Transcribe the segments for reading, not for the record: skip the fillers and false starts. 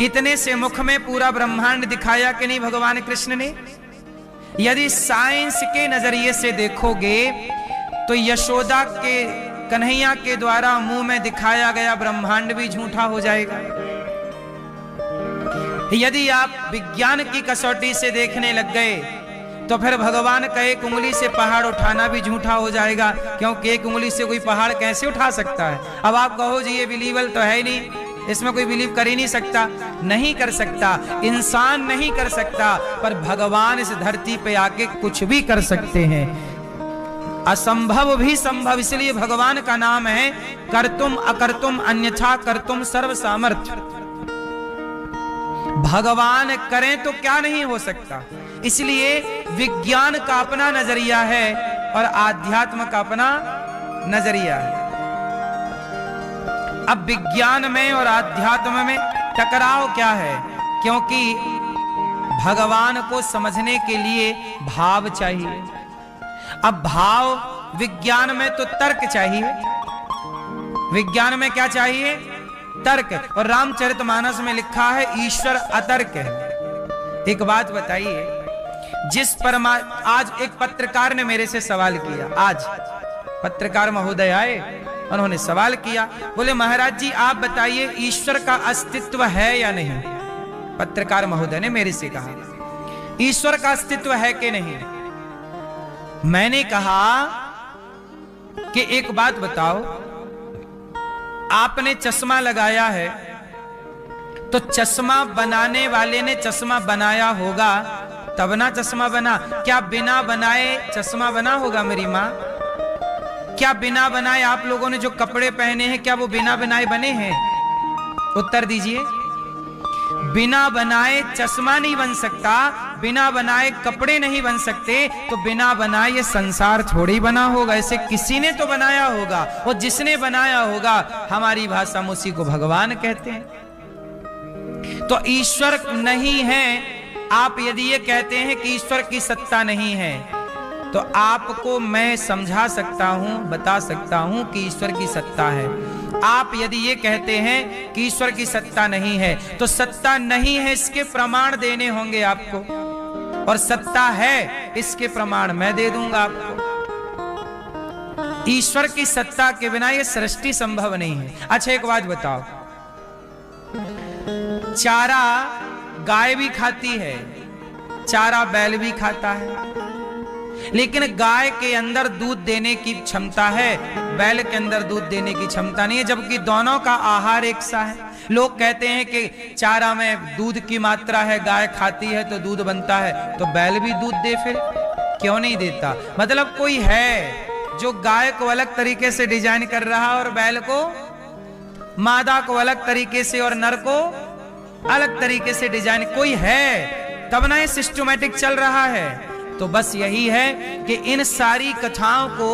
इतने से मुख में पूरा ब्रह्मांड दिखाया कि नहीं भगवान कृष्ण ने। यदि साइंस के नजरिए से देखोगे तो यशोदा के कन्हैया के द्वारा मुंह में दिखाया गया ब्रह्मांड भी झूठा हो जाएगा। यदि आप विज्ञान की कसौटी से देखने लग गए तो फिर भगवान का एक उंगली से पहाड़ उठाना भी झूठा हो जाएगा, क्योंकि एक उंगली से कोई पहाड़ कैसे उठा सकता है। अब आप कहो जी ये बिलीवल तो है ही नहीं, इसमें कोई बिलीव कर ही नहीं सकता। नहीं कर सकता, इंसान नहीं कर सकता, पर भगवान इस धरती पे आके कुछ भी कर सकते हैं। असंभव भी संभव, इसलिए भगवान का नाम है कर्तुम अकर्तुम अन्यथा कर्तुम सर्व सामर्थ्य। भगवान करें तो क्या नहीं हो सकता। इसलिए विज्ञान का अपना नजरिया है और आध्यात्म का अपना नजरिया है। अब विज्ञान में और आध्यात्म में टकराव क्या है? क्योंकि भगवान को समझने के लिए भाव चाहिए। अब भाव विज्ञान में तो तर्क चाहिए। विज्ञान में क्या चाहिए? तर्क। और रामचरितमानस में लिखा है ईश्वर अतर्क है। एक बात बताइए, आज एक पत्रकार ने मेरे से सवाल किया। आज पत्रकार महोदय आए, उन्होंने सवाल किया, बोले महाराज जी आप बताइए ईश्वर का अस्तित्व है या नहीं। पत्रकार महोदय ने मेरे से कहा ईश्वर का अस्तित्व है कि नहीं। मैंने कहा कि एक बात बताओ, आपने चश्मा लगाया है तो चश्मा बनाने वाले ने चश्मा बनाया होगा तब ना चश्मा बना। क्या बिना बनाए चश्मा बना होगा मेरी माँ? क्या बिना बनाए आप लोगों ने जो कपड़े पहने हैं क्या वो बिना बनाए बने हैं? उत्तर दीजिए। बिना बनाए चश्मा नहीं बन सकता, बिना बनाए कपड़े नहीं बन सकते, तो बिना बनाए ये संसार थोड़ी बना होगा। इसे किसी ने तो बनाया होगा, और जिसने बनाया होगा हमारी भाषा में उसी को भगवान कहते हैं। तो ईश्वर नहीं है। आप यदि ये कहते हैं कि ईश्वर की सत्ता नहीं है तो आपको मैं समझा सकता हूं, बता सकता हूं कि ईश्वर की सत्ता है। आप यदि ये कहते हैं कि ईश्वर की सत्ता नहीं है तो सत्ता नहीं है इसके प्रमाण देने होंगे आपको, और सत्ता है इसके प्रमाण मैं दे दूंगा आपको। ईश्वर की सत्ता के बिना ये सृष्टि संभव नहीं है। अच्छा एक बात बताओ, चारा गाय भी खाती है, चारा बैल भी खाता है, लेकिन गाय के अंदर दूध देने की क्षमता है, बैल के अंदर दूध देने की क्षमता नहीं है, जबकि दोनों का आहार एक सा है। लोग कहते हैं कि चारा में दूध की मात्रा है, गाय खाती है तो दूध बनता है, तो बैल भी दूध दे, फिर क्यों नहीं देता? मतलब कोई है जो गाय को अलग तरीके से डिजाइन कर रहा है और बैल को, मादा को अलग तरीके से और नर को अलग तरीके से डिजाइन, कोई है तब ना ये सिस्टमैटिक चल रहा है। तो बस यही है कि इन सारी कथाओं को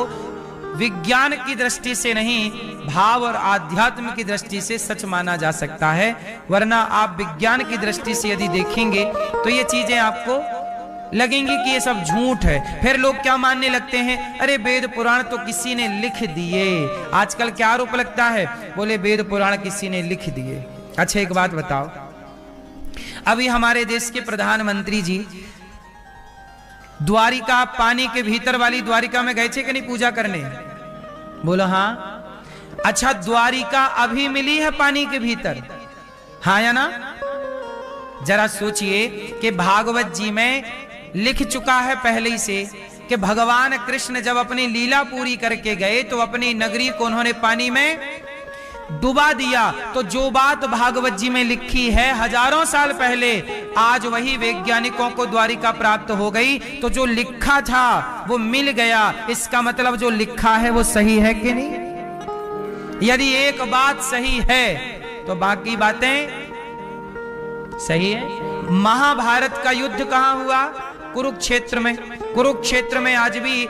विज्ञान की दृष्टि से नहीं, भाव और आध्यात्म की दृष्टि से सच माना जा सकता है, वरना आप विज्ञान की दृष्टि से यदि देखेंगे तो ये चीजें आपको लगेंगी कि ये सब झूठ है। फिर लोग क्या मानने लगते हैं, अरे वेद पुराण तो किसी ने लिख दिए। आजकल क्या आरोप लगता है, बोले वेद पुराण किसी ने लिख दिए। अच्छा एक बात बताओ, अभी हमारे देश के प्रधानमंत्री जी द्वारिका, पानी के भीतर वाली द्वारिका में गए थे कि नहीं पूजा करने? बोलो हाँ। अच्छा द्वारिका अभी मिली है पानी के भीतर, हाँ या ना? जरा सोचिए कि भागवत जी में लिख चुका है पहले ही से कि भगवान कृष्ण जब अपनी लीला पूरी करके गए तो अपनी नगरी को उन्होंने पानी में डुबा दिया। तो जो बात भागवत जी में लिखी है हजारों साल पहले, आज वही वैज्ञानिकों को द्वारिका प्राप्त हो गई। तो जो लिखा था वो मिल गया, इसका मतलब जो लिखा है वो सही है कि नहीं? यदि एक बात सही है तो बाकी बातें सही है। महाभारत का युद्ध कहां हुआ? कुरुक्षेत्र में। कुरुक्षेत्र में आज भी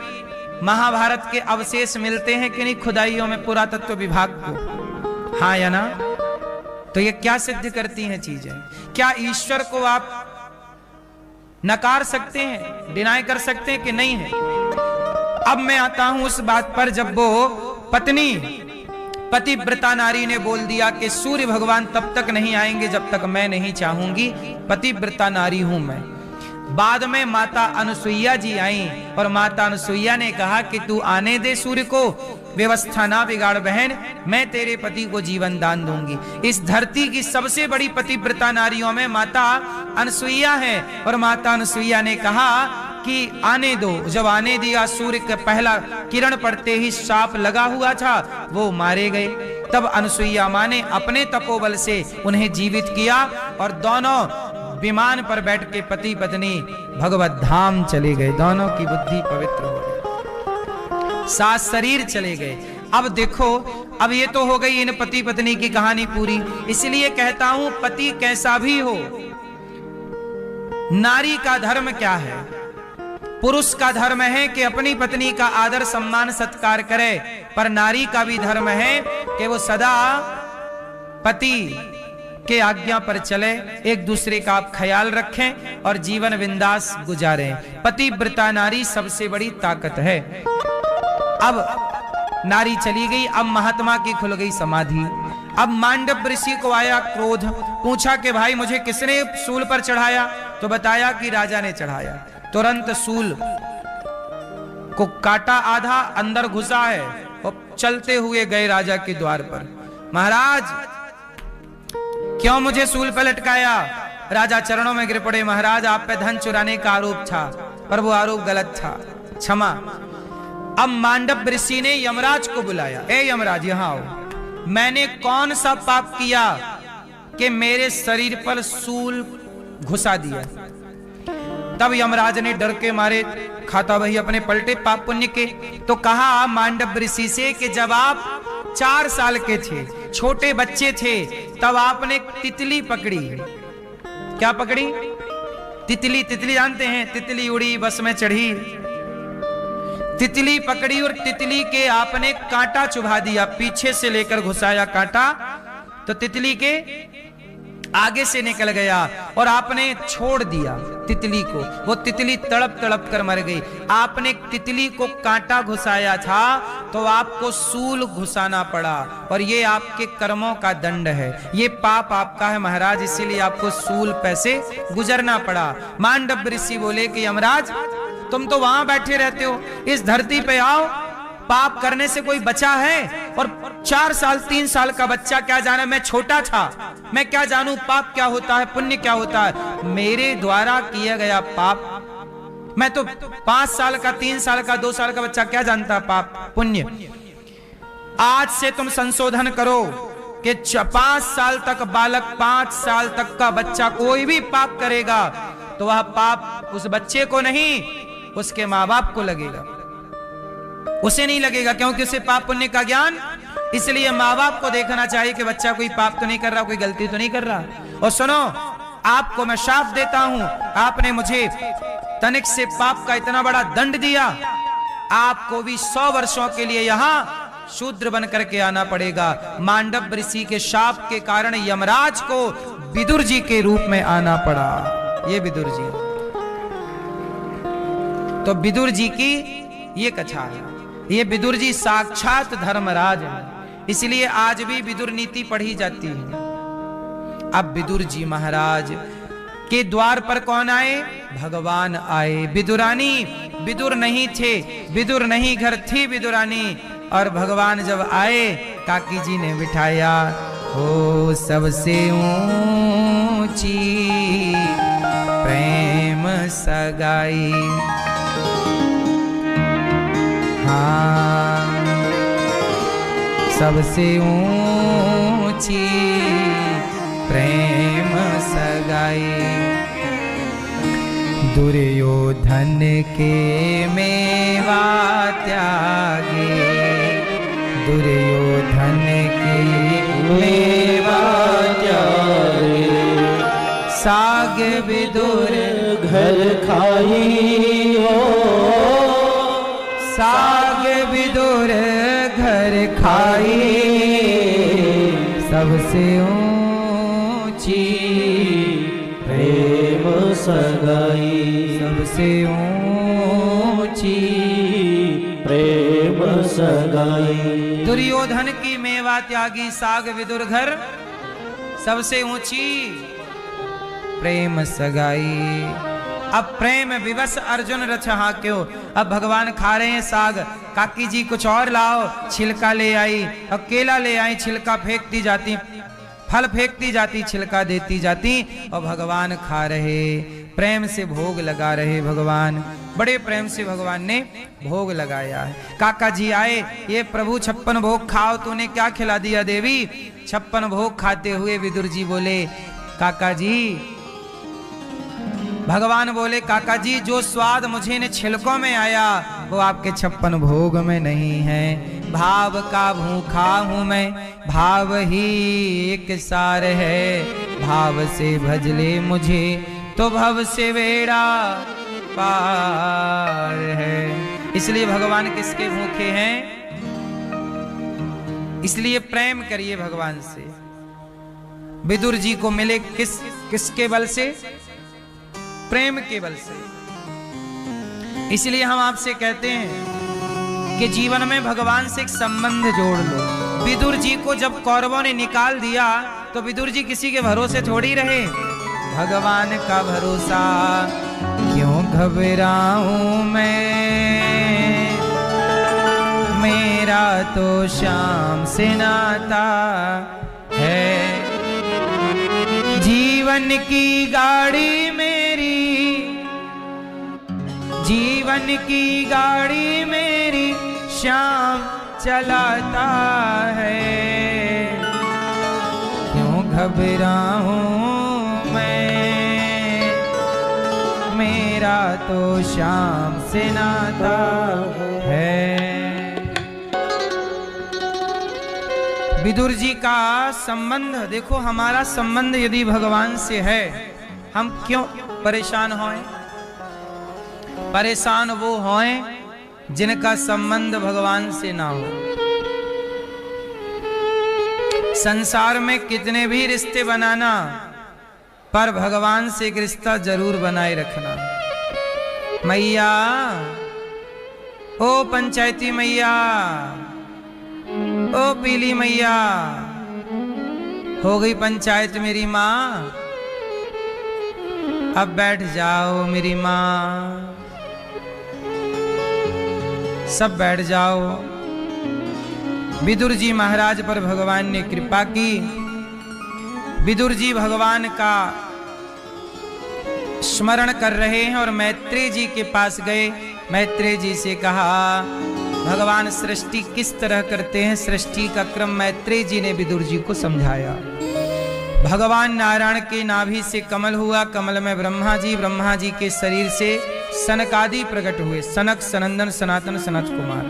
महाभारत के अवशेष मिलते हैं कि नहीं खुदाइयों में, पुरातत्व विभाग को, हाँ या ना? तो ये क्या सिद्ध करती हैं चीजें? क्या ईश्वर को आप नकार सकते हैं, डिनाई कर सकते हैं कि नहीं है? अब मैं आता हूं उस बात पर जब वो पत्नी पतिव्रता नारी ने बोल दिया कि सूर्य भगवान तब तक नहीं आएंगे जब तक मैं नहीं चाहूंगी, पतिव्रता नारी हूं मैं। बाद में माता अनुसुईया जी आई और माता अनुसुईया ने कहा कि तू आने दे सूर्य को, व्यवस्था ना बिगाड़ बहन, मैं तेरे पति को जीवन दान दूंगी। इस धरती की सबसे बड़ी पतिव्रता नारियों में माता अनुसुईया है और माता अनुसुईया ने कहा कि आने दो। जब आने दिया, सूर्य का पहला किरण पड़ते ही सांप लगा हुआ था, वो मारे गए। तब अनुसुईया मां ने अपने तपोबल से उन्हें जीवित किया और दोनों विमान पर बैठ के पति पत्नी भगवत धाम चले गए। दोनों की बुद्धि पवित्र हो गई, सात शरीर चले गए। अब देखो, अब ये तो हो गई इन पति पत्नी की कहानी पूरी। इसलिए कहता हूं, पति कैसा भी हो, नारी का धर्म क्या है? पुरुष का धर्म है कि अपनी पत्नी का आदर सम्मान सत्कार करे, पर नारी का भी धर्म है कि वो सदा पति के आज्ञा पर चले, एक दूसरे का आप ख्याल रखें और जीवन बिंदास गुजारें। पतिव्रता नारी सबसे बड़ी ताकत है। अब नारी चली गई, अब महात्मा की खुल गई समाधि। अब मांडव ऋषि को आया क्रोध, पूछा कि भाई मुझे किसने सूल पर चढ़ाया? तो बताया कि राजा ने चढ़ाया। तुरंत सूल को काटा, आधा अंदर घुसा है और चलते हुए गए राजा के द्वार पर। महाराज क्यों मुझे सूल पर लटकाया? राजा चरणों में गिर पड़े। महाराज आप पे धन चुराने का आरोप था, पर वो आरोप गलत था, क्षमा। अब मांडव ऋषि ने यमराज को बुलाया। ए यमराज यहाँ आओ, मैंने कौन सा पाप किया कि मेरे शरीर पर सूल घुसा दिया? तब यमराज ने डर के मारे खाता वही अपने पलटे पाप पुण्य के। तो कहा मांडव ऋषि से कि जब आप 4 साल के थे, छोटे बच्चे थे, तब आपने तितली पकड़ी। क्या पकड़ी? तितली। तितली जानते हैं, तितली उड़ी बस में चढ़ी। तितली पकड़ी और तितली के आपने कांटा चुभा दिया, पीछे से लेकर घुसाया कांटा, तो तितली के आगे से निकल गया और आपने छोड़ दिया तितली को। वो तितली तड़प तड़प कर मर गई। आपने तितली को कांटा घुसाया था तो आपको सूल घुसाना पड़ा, और ये आपके कर्मों का दंड है, ये पाप आपका है महाराज, इसीलिए आपको सूल पे से गुजरना पड़ा। मांडव ऋषि बोले कि यमराज तुम तो वहां बैठे रहते हो, इस धरती पे आओ, पाप करने से कोई बचा है? और 4 साल 3 साल का बच्चा क्या जाने, मैं छोटा था, मैं क्या जानूं पाप क्या होता है, पुण्य क्या होता है? मेरे द्वारा किया गया पाप, मैं तो 5 साल का 3 साल का 2 साल का बच्चा क्या जानता पाप पुण्य? आज से तुम संशोधन करो कि 5 साल तक बालक, 5 साल तक का बच्चा कोई भी पाप करेगा तो वह पाप उस बच्चे को नहीं, उसके माँ बाप को लगेगा, उसे नहीं लगेगा, क्योंकि उसे पाप पुण्य का ज्ञान। इसलिए माँ बाप को देखना चाहिए कि बच्चा कोई पाप तो नहीं कर रहा, कोई गलती तो नहीं कर रहा। और सुनो, आपको मैं शाप देता हूं, आपने मुझे तनिक से पाप का इतना बड़ा दंड दिया, आपको भी 100 वर्षों के लिए यहां शूद्र बन करके आना पड़ेगा। मांडव ऋषि के शाप के कारण यमराज को विदुर जी के रूप में आना पड़ा। ये विदुर जी, तो विदुर जी की ये कथा है। ये विदुर जी साक्षात धर्मराज है, इसलिए आज भी विदुर नीति पढ़ी जाती है। अब विदुर जी महाराज के द्वार पर कौन आए? भगवान आए। विदुरानी, विदुर नहीं थे, विदुर नहीं घर थी विदुरानी, और भगवान जब आए काकी जी ने बिठाया। हो सबसे ऊंची प्रेम सगाई, हाँ सबसे ऊंची प्रेम सगाई। दुर्योधन के मेवा त्यागे, दुर्योधन के मेवा त्यागे, साग विदुर घर खाई हो, साग विदुर घर खाई, सबसे ऊंची प्रेम सगाई, सबसे ऊंची प्रेम सगाई। दुर्योधन की मेवा मेवा त्यागी साग विदुर घर, सबसे ऊंची प्रेम सगाई। अब प्रेम विवश अर्जुन रचहा क्यों। अब भगवान खा रहे हैं साग, काकी जी कुछ और लाओ, छिलका ले आई, अब केला ले आई, छिलका फेंकती जाती, फल फेंकती जाती, छिलका देती जाती, और भगवान खा रहे, प्रेम से भोग लगा रहे। भगवान बड़े प्रेम से भगवान ने भोग लगाया है। काका जी आए, ये प्रभु 56 भोग खाओ, तूने क्या खिला दिया देवी। 56 भोग खाते हुए विदुर जी बोले काका जी, भगवान बोले काका जी जो स्वाद मुझे ने छिलकों में आया वो आपके 56 भोग में नहीं है। भाव का भूखा हूं मैं, भाव ही एक सार है, भाव से भजले मुझे तो भव से बेड़ा पार है। इसलिए भगवान किसके भूखे हैं, इसलिए प्रेम करिए भगवान से। विदुर जी को मिले किसके बल से, प्रेम के बल से। इसलिए हम आपसे कहते हैं कि जीवन में भगवान से एक संबंध जोड़ लो। विदुर जी को जब कौरवों ने निकाल दिया तो विदुर जी किसी के भरोसे थोड़ी रहे, भगवान का भरोसा क्यों घबराऊं मैं, मेरा तो श्याम से नाता है। जीवन की गाड़ी मेरी, जीवन की गाड़ी मेरी श्याम चलाता है, क्यों घबराऊं मैं, मेरा तो श्याम से नाता है। विदुर जी का संबंध देखो, हमारा संबंध यदि भगवान से है, हम क्यों परेशान होएं। परेशान वो होएं जिनका संबंध भगवान से ना हो। संसार में कितने भी रिश्ते बनाना, पर भगवान से एक रिश्ता जरूर बनाए रखना। मैया, ओ पंचायती मैया, ओ पीली मैया, हो गई पंचायत मेरी माँ, अब बैठ जाओ मेरी माँ, सब बैठ जाओ। विदुर जी महाराज पर भगवान ने कृपा की। विदुर जी भगवान का स्मरण कर रहे हैं और मैत्रेय जी के पास गए। मैत्रेय जी से कहा भगवान सृष्टि किस तरह करते हैं, सृष्टि का क्रम मैत्रेय जी ने विदुर जी को समझाया। भगवान नारायण के नाभि से कमल हुआ, कमल में ब्रह्मा जी, ब्रह्मा जी के शरीर से सनकादि प्रकट हुए, सनक, सनंदन, सनातन, सनत कुमार।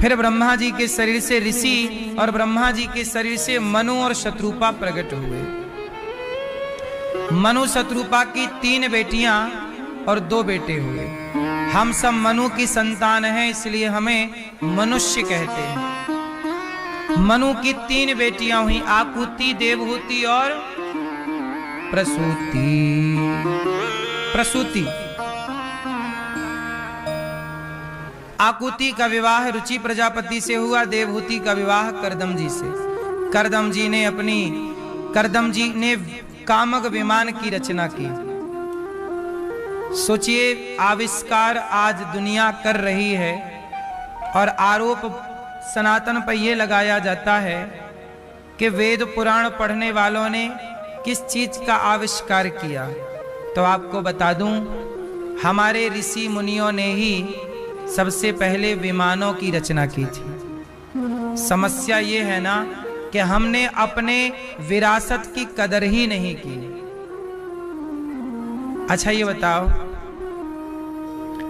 फिर ब्रह्मा जी के शरीर से ऋषि और ब्रह्मा जी के शरीर से मनु और शत्रुपा प्रकट हुए। मनु शत्रुपा की 3 बेटियां और 2 बेटे हुए। हम सब मनु की संतान हैं, इसलिए हमें मनुष्य कहते हैं। मनु की 3 बेटियां हुई, आकुति, देवहूति और प्रसूति। प्रसूति, आकुति का विवाह रुचि प्रजापति से हुआ, देवहूति का विवाह करदम जी से। करदम जी ने कामक विमान की रचना की। सोचिए, आविष्कार आज दुनिया कर रही है और आरोप सनातन पर यह लगाया जाता है कि वेद पुराण पढ़ने वालों ने किस चीज का आविष्कार किया। तो आपको बता दूं, हमारे ऋषि मुनियों ने ही सबसे पहले विमानों की रचना की थी। समस्या ये है ना कि हमने अपने विरासत की कदर ही नहीं की। अच्छा ये बताओ,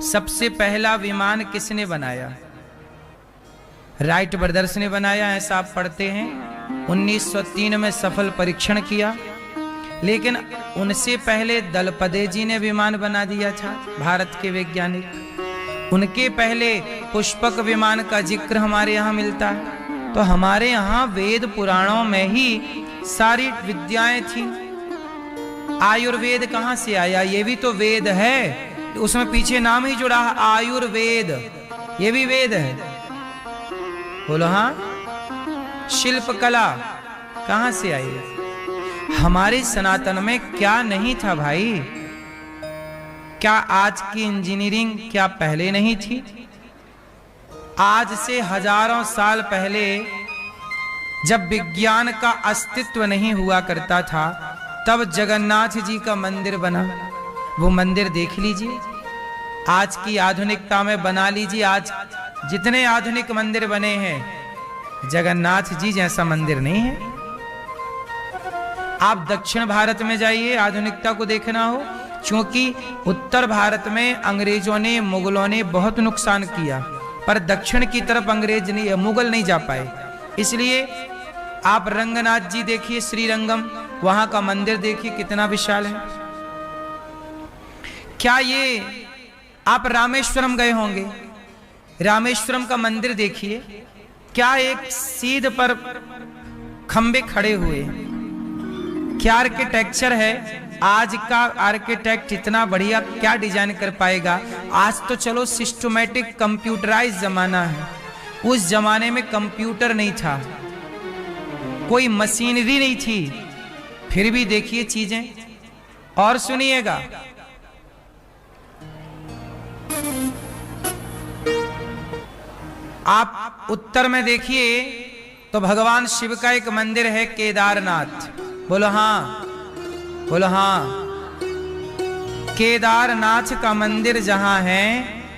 सबसे पहला विमान किसने बनाया? राइट ब्रदर्स ने बनाया, ऐसा आप पढ़ते हैं। 1903 में सफल परीक्षण किया, लेकिन उनसे पहले दलपदे जी ने विमान बना दिया था, भारत के वैज्ञानिक। उनके पहले पुष्पक विमान का जिक्र हमारे यहाँ मिलता है। तो हमारे यहाँ वेद पुराणों में ही सारी विद्याएं थी। आयुर्वेद कहाँ से आया? ये भी तो वेद है, उसमें पीछे नाम ही जुड़ा है आयुर्वेद, ये भी वेद है। बोलो हाँ, शिल्प कला कहां से आई? हमारे सनातन में क्या नहीं था भाई? क्या आज की इंजीनियरिंग क्या पहले नहीं थी? आज से हजारों साल पहले जब विज्ञान का अस्तित्व नहीं हुआ करता था, तब जगन्नाथ जी का मंदिर बना। वो मंदिर देख लीजिए, आज की आधुनिकता में बना लीजिए। आज जितने आधुनिक मंदिर बने हैं, जगन्नाथ जी जैसा मंदिर नहीं है। आप दक्षिण भारत में जाइए, आधुनिकता को देखना हो, क्योंकि उत्तर भारत में अंग्रेजों ने, मुगलों ने बहुत नुकसान किया, पर दक्षिण की तरफ अंग्रेज नहीं, मुगल नहीं जा पाए। इसलिए आप रंगनाथ जी देखिए, श्रीरंगम, वहां का मंदिर देखिए कितना विशाल है। क्या ये आप रामेश्वरम गए होंगे? रामेश्वरम का मंदिर देखिए, क्या एक सीध पर खंबे खड़े हुए, क्या आर्किटेक्चर है। आज का आर्किटेक्ट इतना बढ़िया क्या डिजाइन कर पाएगा? आज तो चलो सिस्टमैटिक कंप्यूटराइज जमाना है, उस जमाने में कंप्यूटर नहीं था, कोई मशीनरी नहीं थी, फिर भी देखिए चीजें। और सुनिएगा, आप उत्तर में देखिए तो भगवान शिव का एक मंदिर है, केदारनाथ। बोलो हाँ, बोलो हाँ। केदारनाथ का मंदिर जहां है,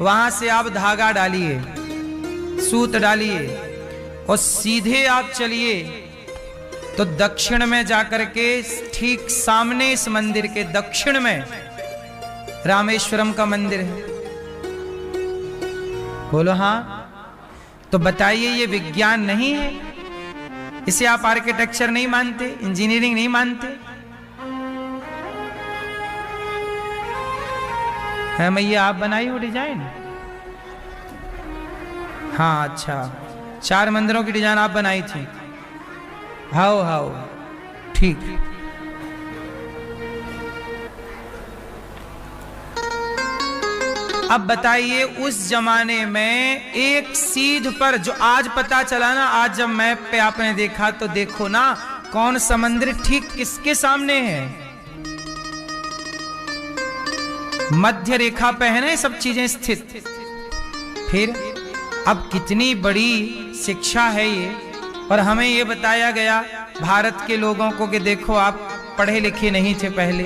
वहां से आप धागा डालिए, सूत डालिए और सीधे आप चलिए तो दक्षिण में जाकर के ठीक सामने इस मंदिर के दक्षिण में रामेश्वरम का मंदिर है। बोलो हाँ। तो बताइए, ये विज्ञान नहीं है? इसे आप आर्किटेक्चर नहीं मानते, इंजीनियरिंग नहीं मानते? है मैया, आप बनाई हो डिजाइन? हाँ, अच्छा, 4 मंदिरों की डिजाइन आप बनाई थी। हाओ हाओ, ठीक। अब बताइए, उस जमाने में एक सीध पर, जो आज पता चला ना, आज जब मैप पे आपने देखा तो देखो ना, कौन सा मंदिर ठीक किसके सामने है? मध्य रेखा पे है ना ये सब चीजें स्थित। फिर अब कितनी बड़ी शिक्षा है ये। और हमें ये बताया गया भारत के लोगों को कि देखो, आप पढ़े लिखे नहीं थे पहले।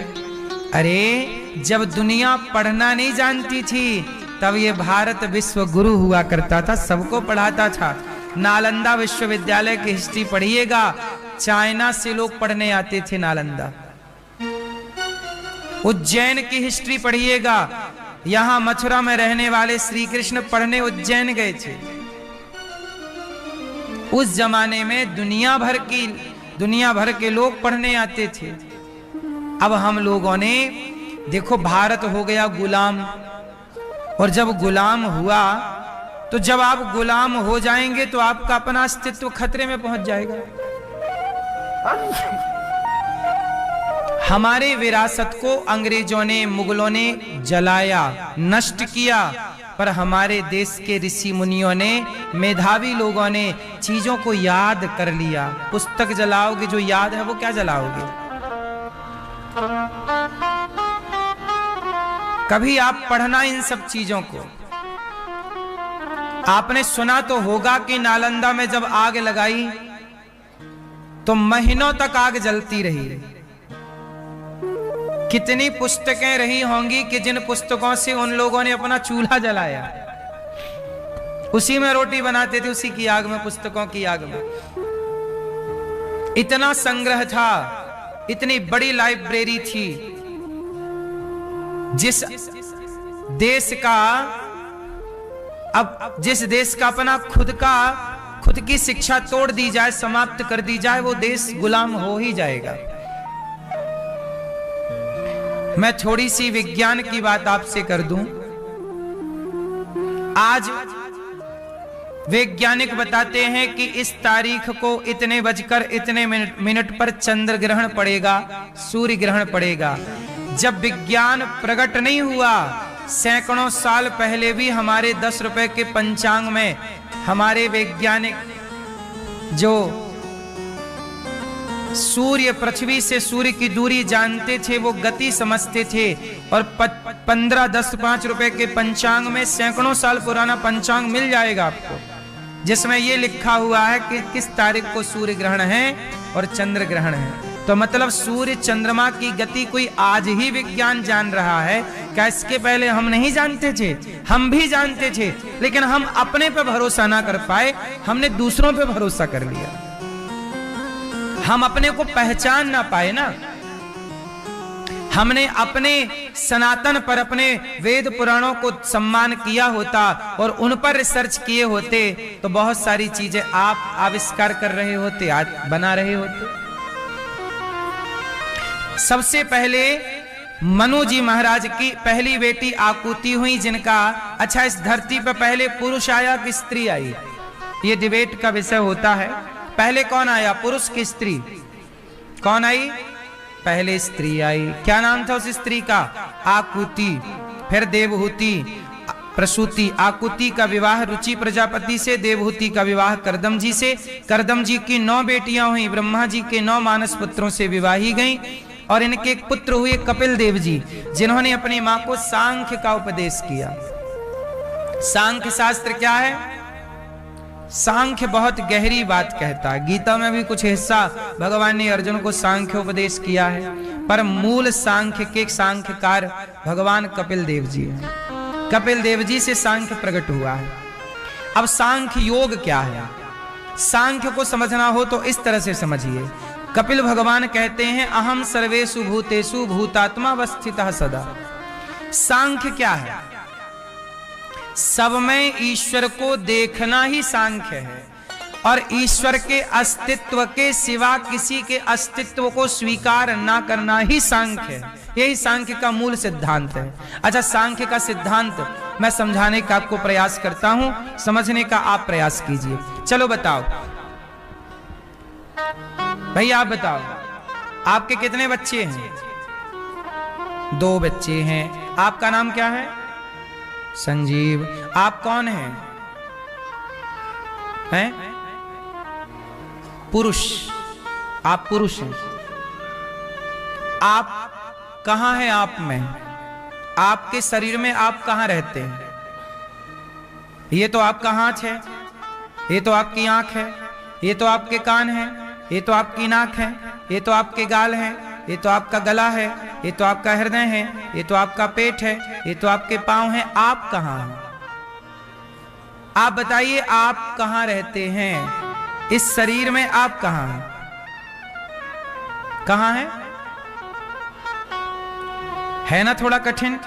अरे जब दुनिया पढ़ना नहीं जानती थी, तब ये भारत विश्व गुरु हुआ करता था, सबको पढ़ाता था। नालंदा विश्वविद्यालय की हिस्ट्री पढ़िएगा, चाइना से लोग पढ़ने आते थे नालंदा। उज्जैन की हिस्ट्री पढ़िएगा, यहां मथुरा में रहने वाले श्री कृष्ण पढ़ने उज्जैन गए थे। उस जमाने में दुनिया भर के लोग पढ़ने आते थे। अब हम लोगों ने देखो, भारत हो गया गुलाम, और जब गुलाम हुआ तो जब आप गुलाम हो जाएंगे तो आपका अपना अस्तित्व खतरे में पहुंच जाएगा। हमारे विरासत को अंग्रेजों ने, मुगलों ने जलाया, नष्ट किया, पर हमारे देश के ऋषि मुनियों ने, मेधावी लोगों ने चीजों को याद कर लिया। पुस्तक जलाओगे, जो याद है वो क्या जलाओगे? कभी आप पढ़ना इन सब चीजों को। आपने सुना तो होगा कि नालंदा में जब आग लगाई तो महीनों तक आग जलती रही। कितनी पुस्तकें रही होंगी कि जिन पुस्तकों से उन लोगों ने अपना चूल्हा जलाया, उसी में रोटी बनाते थे, उसी की आग में, पुस्तकों की आग में। इतना संग्रह था, इतनी बड़ी लाइब्रेरी थी। जिस देश का अपना खुद की शिक्षा तोड़ दी जाए, समाप्त कर दी जाए, वो देश गुलाम हो ही जाएगा। मैं थोड़ी सी विज्ञान की बात आपसे कर दूं। आज वैज्ञानिक बताते हैं कि इस तारीख को इतने बजकर इतने मिनट पर चंद्र ग्रहण पड़ेगा, सूर्य ग्रहण पड़ेगा। जब विज्ञान प्रकट नहीं हुआ, सैकड़ों साल पहले भी हमारे 10 रुपए के पंचांग में हमारे वैज्ञानिक जो सूर्य पृथ्वी से सूर्य की दूरी जानते थे, वो गति समझते थे। और 15, 10, 5 रुपए के पंचांग में सैकड़ों साल पुराना पंचांग मिल जाएगा आपको, जिसमें ये लिखा हुआ है कि किस तारीख को सूर्य ग्रहण है और चंद्र ग्रहण है। तो मतलब सूर्य चंद्रमा की गति कोई आज ही विज्ञान जान रहा है क्या? इसके पहले हम नहीं जानते थे? हम भी जानते थे, लेकिन हम अपने पे भरोसा ना कर पाए, हमने दूसरों पे भरोसा कर लिया। हम अपने को पहचान ना पाए ना, हमने अपने सनातन पर, अपने वेद पुराणों को सम्मान किया होता और उन पर रिसर्च किए होते तो बहुत सारी चीजें आप आविष्कार कर रहे होते, आज बना रहे होते। सबसे पहले मनु जी महाराज की पहली बेटी आकुति हुई, जिनका अच्छा इस धरती पर पहले पुरुष आया कि स्त्री आई, ये डिबेट का विषय होता है। पहले कौन आया, पुरुष की स्त्री? कौन आई? पहले स्त्री आई। क्या नाम था उस स्त्री का? आकुति। फिर देवहूति, प्रसूति। आकुति का विवाह रुचि प्रजापति से, देवहूति का विवाह करदम जी से। करदम जी की 9 बेटियां हुई, ब्रह्मा जी के 9 मानस पुत्रों से विवाही गईं। और इनके एक पुत्र हुए कपिल देव जी, जिन्होंने अपनी मां को सांख्य का उपदेश किया। सांख्य शास्त्र क्या है? सांख्य बहुत गहरी बात कहता है। गीता में भी कुछ हिस्सा भगवान ने अर्जुन को सांख्य उपदेश किया है, पर मूल सांख्य के सांख्यकार भगवान कपिल देव जी हैं। कपिल देव जी से सांख्य प्रकट हुआ है। अब सांख्य योग क्या है? सांख्य को समझना हो तो इस तरह से समझिए। कपिल भगवान कहते हैं अहम सर्वेषु भूतेषु भूतात्मा अवस्थितः सदा। सांख्य क्या है? सब में ईश्वर को देखना ही सांख्य है, और ईश्वर के अस्तित्व के सिवा किसी के अस्तित्व को स्वीकार ना करना ही सांख्य है। यही सांख्य का मूल सिद्धांत है। अच्छा, सांख्य का सिद्धांत मैं समझाने का आपको प्रयास करता हूं, समझने का आप प्रयास कीजिए। चलो बताओ भैया, आप बताओ आपके कितने बच्चे हैं? 2 बच्चे हैं। आपका नाम क्या है? संजीव। आप कौन हैं? हैं? पुरुष। आप पुरुष हैं। आप कहां हैं? आप में, आपके शरीर में आप कहां रहते हैं? ये तो आपका हाथ है, ये तो आपकी आंख है, ये तो आपके कान है, ये तो आपकी नाक है, ये तो आपके गाल है, ये तो आपका गला है, ये तो आपका हृदय है, ये तो आपका पेट है, ये तो आपके पांव हैं। आप कहां हैं? आप बताइए, आप कहां रहते हैं? इस शरीर में आप कहां हैं? कहां हैं? है ना थोड़ा कठिन?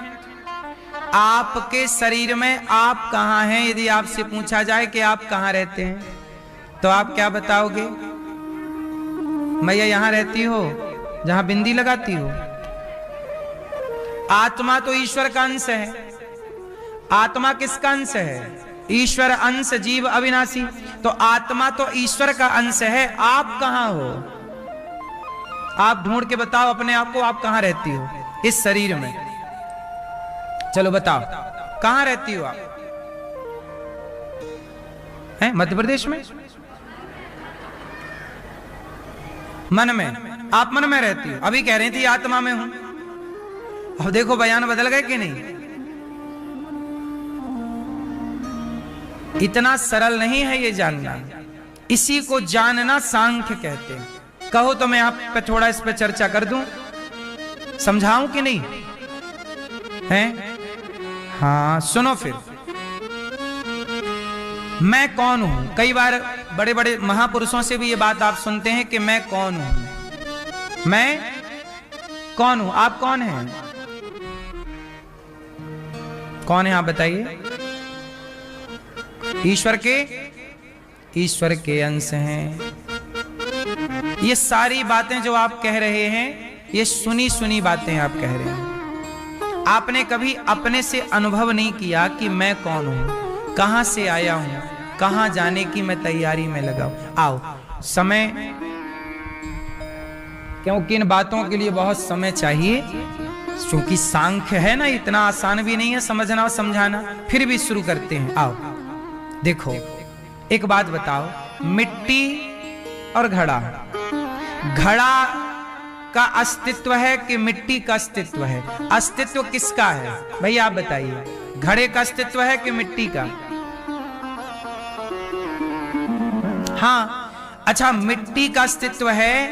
आपके शरीर में आप कहां हैं? यदि आपसे पूछा जाए कि आप कहां रहते हैं, तो आप क्या बताओगे? मैया यहां रहती हो जहां बिंदी लगाती हो। आत्मा तो ईश्वर का अंश है। आत्मा किसका अंश है? ईश्वर अंश जीव अविनाशी। तो आत्मा तो ईश्वर का अंश है। आप कहां हो? आप ढूंढ के बताओ अपने आप को, आप कहां रहती हो इस शरीर में? चलो बताओ, कहां रहती हो आप? हैं मध्य प्रदेश में? मन में? आप मन में रहती हो। अभी कह रही थी आत्मा में हूं। अब देखो बयान बदल गए कि नहीं? इतना सरल नहीं है ये जानना। इसी को जानना सांख्य कहते हैं। कहो तो मैं आप पे थोड़ा इस पे चर्चा कर दूं, समझाऊं कि नहीं? हैं? हाँ, सुनो फिर। मैं कौन हूं? कई बार बड़े बड़े महापुरुषों से भी ये बात आप सुनते हैं कि मैं कौन हूं। मैं कौन हूं? आप कौन हैं? कौन है आप बताइए? ईश्वर के अंश हैं। ये सारी बातें जो आप कह रहे हैं, ये सुनी सुनी बातें आप कह रहे हैं। आपने कभी अपने से अनुभव नहीं किया कि मैं कौन हूं, कहां से आया हूं, कहां जाने की मैं तैयारी में लगा हूं। आओ, समय, क्योंकि इन बातों के लिए बहुत समय चाहिए, क्योंकि सांख्य है ना, इतना आसान भी नहीं है समझना और समझाना। फिर भी शुरू करते हैं। आओ देखो, एक बात बताओ, मिट्टी और घड़ा, घड़ा का अस्तित्व है कि मिट्टी का अस्तित्व है? अस्तित्व किसका है भैया आप बताइए? घड़े का अस्तित्व है कि मिट्टी का? हाँ, अच्छा मिट्टी का अस्तित्व है,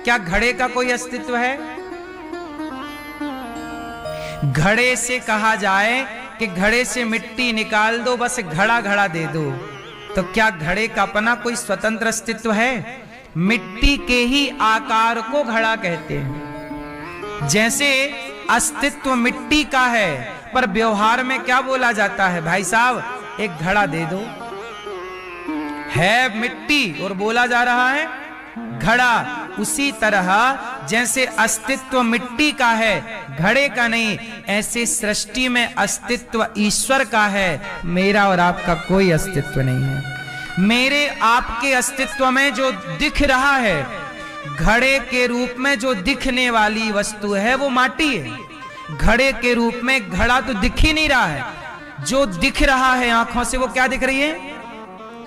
क्या घड़े का कोई अस्तित्व है? घड़े से कहा जाए कि घड़े से मिट्टी निकाल दो, बस घड़ा घड़ा दे दो, तो क्या घड़े का अपना कोई स्वतंत्र अस्तित्व है? मिट्टी के ही आकार को घड़ा कहते हैं। जैसे अस्तित्व मिट्टी का है, पर व्यवहार में क्या बोला जाता है? भाई साहब एक घड़ा दे दो, है मिट्टी और बोला जा रहा है घड़ा। उसी तरह जैसे अस्तित्व मिट्टी का है, घड़े का नहीं, ऐसे सृष्टि में अस्तित्व ईश्वर का है, मेरा और आपका कोई अस्तित्व नहीं है। मेरे आपके अस्तित्व में जो दिख रहा है, घड़े के रूप में जो दिखने वाली वस्तु है वो माटी है। घड़े के रूप में घड़ा तो दिख ही नहीं रहा है, जो दिख रहा है आंखों से वो क्या दिख रही है?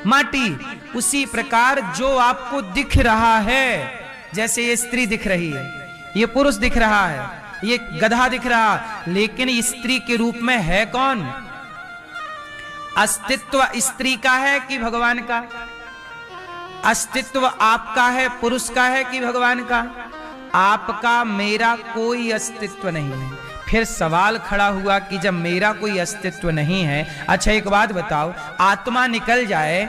माटी। उसी प्रकार जो आपको दिख रहा है, जैसे ये स्त्री दिख रही है, ये पुरुष दिख रहा है, ये गधा दिख रहा, लेकिन स्त्री के रूप में है कौन? अस्तित्व स्त्री का है कि भगवान का? अस्तित्व आपका है, पुरुष का है कि भगवान का? आपका मेरा कोई अस्तित्व नहीं है। फिर सवाल खड़ा हुआ कि जब मेरा कोई अस्तित्व नहीं है, अच्छा एक बात बताओ, आत्मा निकल जाए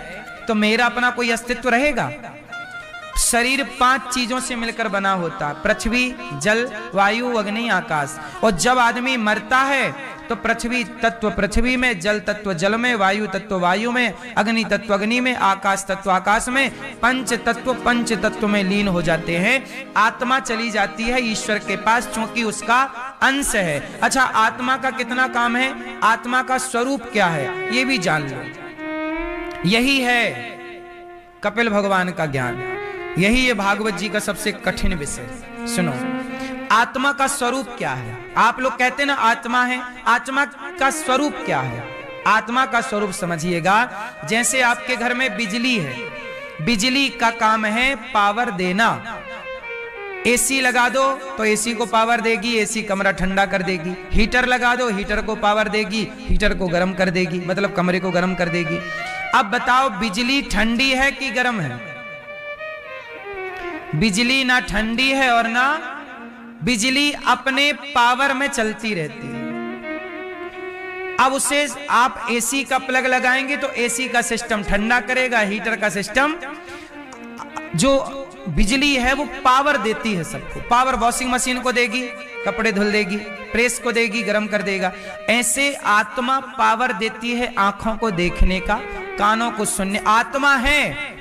तो मेरा अपना कोई अस्तित्व रहेगा? शरीर 5 चीजों से मिलकर बना होता, पृथ्वी, जल, वायु, अग्नि, आकाश। और जब आदमी मरता है तो पृथ्वी तत्व पृथ्वी में, जल तत्व जल में, वायु तत्व वायु में, अग्नि तत्व अग्नि में, आकाश तत्व आकाश में, पंच तत्व में लीन हो जाते हैं। आत्मा चली जाती है ईश्वर के पास, क्योंकि उसका अंश है। अच्छा आत्मा का कितना काम है? आत्मा का स्वरूप क्या है ये भी जान लो। यही है कपिल भगवान का ज्ञान, यही है भागवत जी का सबसे कठिन विषय। सुनो, आत्मा का स्वरूप क्या है? आप लोग कहते हैं ना आत्मा है, आत्मा का स्वरूप क्या है? आत्मा का स्वरूप समझिएगा, जैसे आपके घर में बिजली है, बिजली का काम है पावर देना। एसी लगा दो तो एसी को पावर देगी, एसी कमरा ठंडा कर देगी। हीटर लगा दो, हीटर को पावर देगी, हीटर को गर्म कर देगी, मतलब कमरे को गर्म कर देगी। अब बताओ बिजली ठंडी है कि गर्म है? बिजली ना ठंडी है और ना, बिजली अपने पावर में चलती रहती है। अब उसे आप एसी का प्लग लगाएंगे तो एसी का सिस्टम ठंडा करेगा, हीटर का सिस्टम, जो बिजली है वो पावर देती है सबको। पावर वॉशिंग मशीन को देगी, कपड़े धुल देगी, प्रेस को देगी, गर्म कर देगा। ऐसे आत्मा पावर देती है आंखों को देखने का, कानों को सुनने। आत्मा है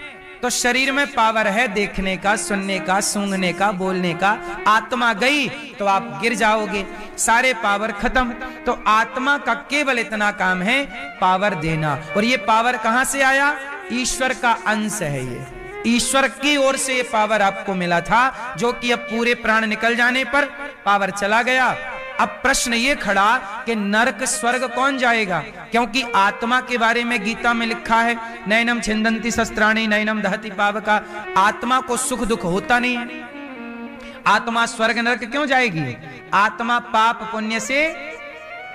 तो शरीर में पावर है देखने का, सुनने का, सूंघने का, बोलने का। आत्मा गई तो आप गिर जाओगे, सारे पावर खत्म। तो आत्मा का केवल इतना काम है पावर देना। और ये पावर कहां से आया? ईश्वर का अंश है, ये ईश्वर की ओर से ये पावर आपको मिला था, जो कि अब पूरे प्राण निकल जाने पर पावर चला गया। अब प्रश्न ये खड़ा कि नरक स्वर्ग कौन जाएगा? क्योंकि आत्मा के बारे में गीता में लिखा है, नैनम छिंदंती शस्त्राणि नैनम दहति पावका। आत्मा को सुख दुख होता नहीं है। आत्मा स्वर्ग नरक क्यों जाएगी? आत्मा पाप पुण्य से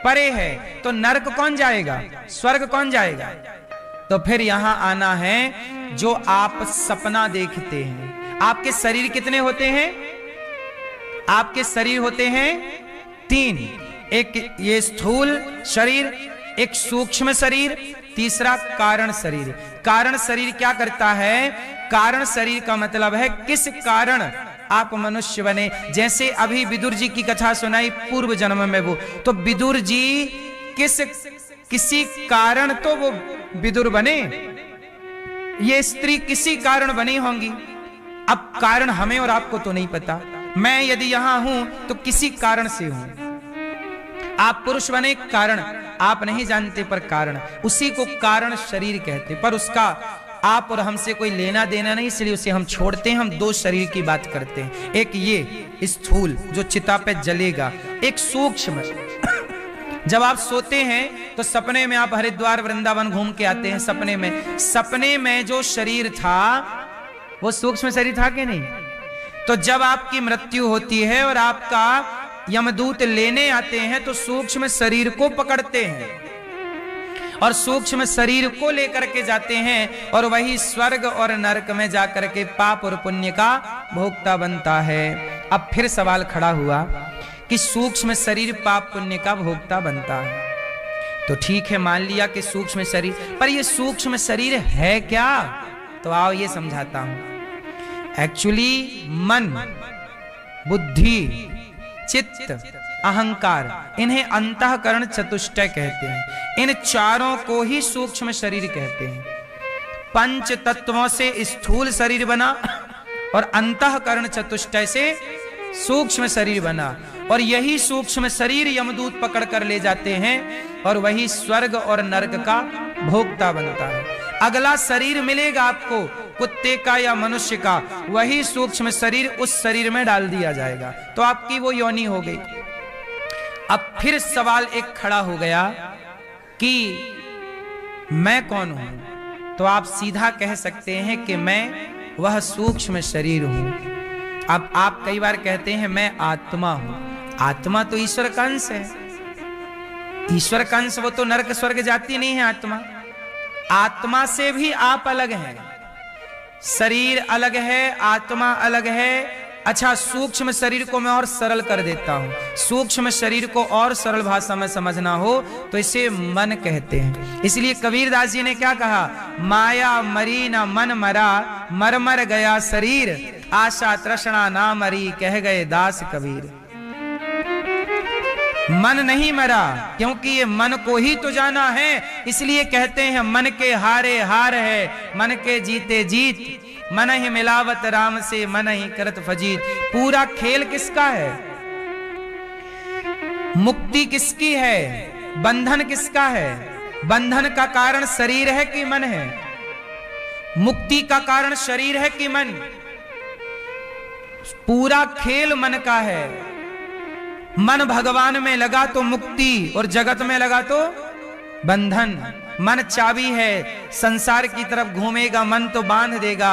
परे है, तो नरक कौन जाएगा? स्वर्ग कौन जाएगा? तो फिर यहां आना है, जो आप सपना देखते हैं। आपके शरीर कितने होते हैं? आपके शरीर होते हैं 3। एक ये स्थूल शरीर, एक सूक्ष्म शरीर, तीसरा कारण शरीर। कारण शरीर क्या करता है? कारण शरीर का मतलब है किस कारण आप मनुष्य बने। जैसे अभी विदुर जी की कथा सुनाई पूर्व जन्म में, वो तो विदुर जी किसी कारण तो वो विदुर बने, ये स्त्री किसी कारण बनी होंगी। अब कारण हमें और आपको तो नहीं पता। मैं यदि यहां हूं तो किसी कारण से हूं। आप पुरुष बने, कारण आप नहीं जानते, पर कारण, उसी को कारण शरीर कहते। पर उसका आप और हमसे कोई लेना देना नहीं, इसलिए उसे हम छोड़ते हैं। हम 2 शरीर की बात करते हैं, एक ये स्थूल जो चिता पे जलेगा, एक सूक्ष्म। जब आप सोते हैं तो सपने में आप हरिद्वार वृंदावन घूम के आते हैं। सपने में जो शरीर था वो सूक्ष्म शरीर था कि नहीं? तो जब आपकी मृत्यु होती है और आपका यमदूत लेने आते हैं तो सूक्ष्म शरीर को पकड़ते हैं और सूक्ष्म शरीर को लेकर के जाते हैं और वही स्वर्ग और नरक में जाकर के पाप और पुण्य का भोक्ता बनता है। अब फिर सवाल खड़ा हुआ कि सूक्ष्म शरीर पाप पुण्य का भोक्ता बनता है, तो ठीक है मान लिया कि सूक्ष्म शरीर, पर ये सूक्ष्म शरीर है क्या? तो आओ ये समझाता हूं। एक्चुअली मन, बुद्धि, चित्त, अहंकार, इन्हें अंतःकरण चतुष्टय कहते हैं। इन चारों को ही सूक्ष्म शरीर कहते हैं। पंच तत्वों से स्थूल शरीर बना और अंतःकरण चतुष्टय से सूक्ष्म शरीर बना, और यही सूक्ष्म शरीर यमदूत पकड़ कर ले जाते हैं और वही स्वर्ग और नरक का भोक्ता बनता है। अगला शरीर मिलेगा आपको कुत्ते का या मनुष्य का, वही सूक्ष्म शरीर उस शरीर में डाल दिया जाएगा, तो आपकी वो योनि हो गई। अब फिर सवाल एक खड़ा हो गया कि मैं कौन हूं? तो आप सीधा कह सकते हैं कि मैं वह सूक्ष्म शरीर हूं। अब आप कई बार कहते हैं मैं आत्मा हूं। आत्मा तो ईश्वर का अंश है। ईश्वर का अंश, वो तो नरक स्वर्ग जाती नहीं है आत्मा। आत्मा से भी आप अलग हैं, शरीर अलग है, आत्मा अलग है। अच्छा, सूक्ष्म शरीर को मैं और सरल कर देता हूं। सूक्ष्म शरीर को और सरल भाषा में समझना हो तो इसे मन कहते हैं। इसलिए कबीरदास जी ने क्या कहा? माया मरी न मन मरा, मर मर गया शरीर, आशा तृष्णा ना मरी, कह गए दास कबीर। मन नहीं मरा, क्योंकि ये मन को ही तो जाना है। इसलिए कहते हैं मन के हारे हार है, मन के जीते जीत, मन ही मिलावत राम से, मन ही करत फजीत। पूरा खेल किसका है? मुक्ति किसकी है? बंधन किसका है? बंधन का कारण शरीर है कि मन है? मुक्ति का कारण शरीर है कि मन? पूरा खेल मन का है। मन भगवान में लगा तो मुक्ति, और जगत में लगा तो बंधन। मन चाबी है, संसार की तरफ घूमेगा मन तो बांध देगा,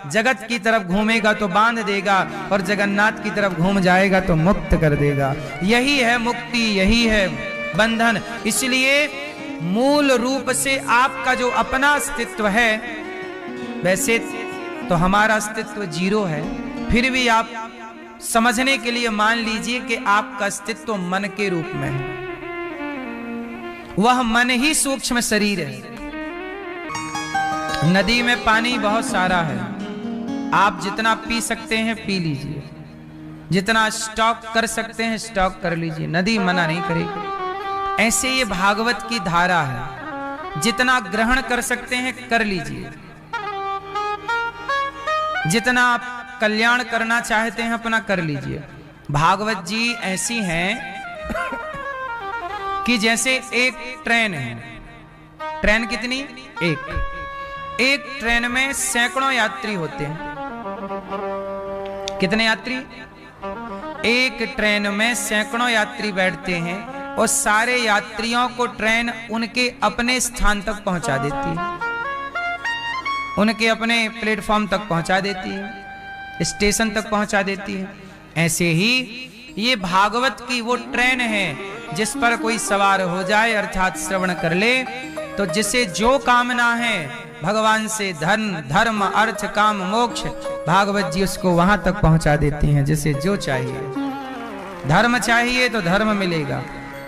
जगत की तरफ घूमेगा तो बांध देगा, और जगन्नाथ की तरफ घूम जाएगा तो मुक्त कर देगा। यही है मुक्ति, यही है बंधन। इसलिए मूल रूप से आपका जो अपना अस्तित्व है, वैसे तो हमारा अस्तित्व जीरो है, फिर भी आप समझने के लिए मान लीजिए कि आपका अस्तित्व मन के रूप में है। वह मन ही सूक्ष्म शरीर है। नदी में पानी बहुत सारा है, आप जितना पी सकते हैं पी लीजिए, जितना स्टॉक कर सकते हैं स्टॉक कर लीजिए, नदी मना नहीं करेगी। ऐसे ये भागवत की धारा है, जितना ग्रहण कर सकते हैं कर लीजिए, जितना आप कल्याण करना चाहते हैं अपना कर लीजिए। भागवत जी ऐसी हैं कि जैसे एक ट्रेन है। ट्रेन कितनी? एक ट्रेन में सैकड़ों यात्री होते हैं। कितने यात्री? एक ट्रेन में सैकड़ों यात्री बैठते हैं और सारे यात्रियों को ट्रेन उनके अपने स्थान तक पहुंचा देती है, उनके अपने प्लेटफॉर्म तक पहुंचा देती है, स्टेशन तक पहुंचा देती है। ऐसे ही ये भागवत की वो ट्रेन है जिस पर कोई सवार हो जाए अर्थात श्रवण कर ले, तो जिसे जो कामना है भगवान से, धर्म अर्थ काम मोक्ष, भागवत जी उसको वहां तक पहुंचा देती हैं जिसे जो चाहिए। धर्म चाहिए तो धर्म मिलेगा,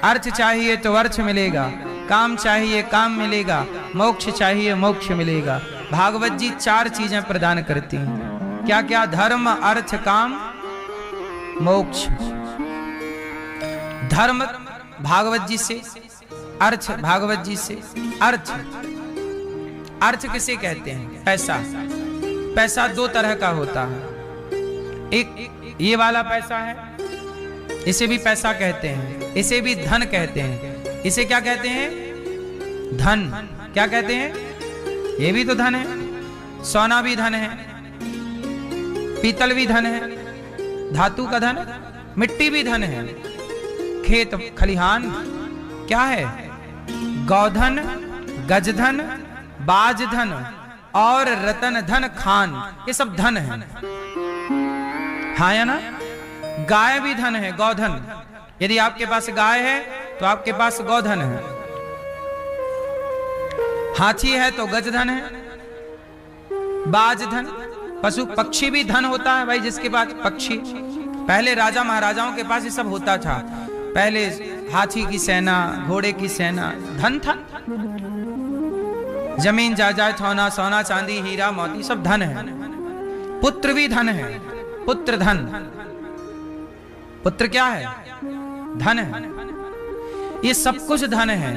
अर्थ चाहिए तो अर्थ मिलेगा, काम चाहिए काम मिलेगा, मोक्ष चाहिए मोक्ष मिलेगा। भागवत जी 4 चीजें प्रदान करती हैं। क्या क्या? धर्म अर्थ काम मोक्ष। धर्म भागवत जी से, अर्थ भागवत जी से। अर्थ, अर्थ किसे कहते हैं? पैसा। पैसा 2 तरह का होता है। एक ये वाला पैसा है, इसे भी पैसा कहते हैं, इसे भी धन कहते हैं। इसे क्या कहते हैं? धन। क्या कहते हैं? ये भी तो धन है। सोना भी धन है, पीतल भी धन है, धातु का धन, मिट्टी भी धन है, खेत खलिहान क्या है? गौधन, गजधन, बाजधन और रतन धन खान, ये सब धन है। हाँ या ना? गाय भी धन है, गौधन। यदि आपके पास गाय है तो आपके पास गौधन है। हाथी है तो गजधन है, बाज धन। पशु पक्षी भी धन होता है भाई, जिसके पास पक्षी। पहले राजा महाराजाओं के पास ये सब होता था। पहले हाथी की सेना, घोड़े की सेना, धन था। जमीन जायदाद, सोना सोना चांदी हीरा मोती सब धन है। पुत्र भी धन है, पुत्र धन। पुत्र क्या है? धन है। ये सब कुछ धन है,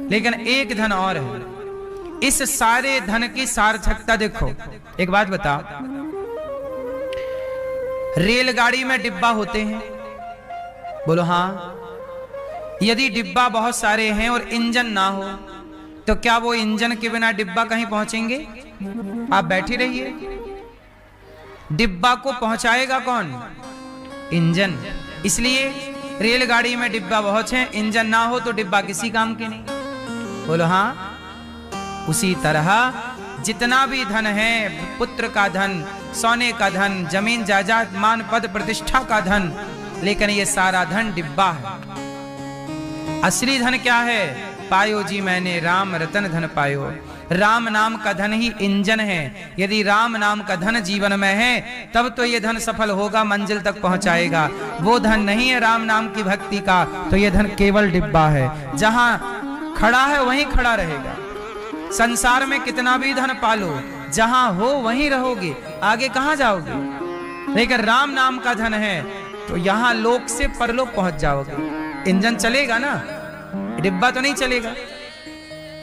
लेकिन एक धन और है। इस सारे धन की सार्थकता देखो। एक बात बता, रेलगाड़ी में डिब्बा होते हैं, बोलो हाँ। यदि डिब्बा बहुत सारे हैं और इंजन ना हो तो क्या वो इंजन के बिना डिब्बा कहीं पहुंचेंगे? आप बैठे रहिए, डिब्बा को पहुंचाएगा कौन? इंजन। इसलिए रेलगाड़ी में डिब्बा बहुत है, इंजन ना हो तो डिब्बा किसी काम के नहीं। बोलो हाँ। उसी तरह जितना भी धन है, पुत्र का धन, सोने का धन, जमीन जायदाद, मान पद प्रतिष्ठा का धन, लेकिन ये सारा धन डिब्बा है। असली धन क्या है? पायो जी मैंने राम रतन धन पायो। राम नाम का धन ही इंजन है। यदि राम नाम का धन जीवन में है तब तो ये धन सफल होगा, मंजिल तक पहुंचाएगा। वो धन नहीं है राम नाम की भक्ति का, तो ये धन केवल डिब्बा है। जहां खड़ा है वहीं खड़ा रहेगा। संसार में कितना भी धन पालो, जहां हो वहीं रहोगे, आगे कहां जाओगे? लेकिन राम नाम का धन है तो यहां लोक से परलोक पहुंच जाओगे। इंजन चलेगा ना, डिब्बा तो नहीं चलेगा।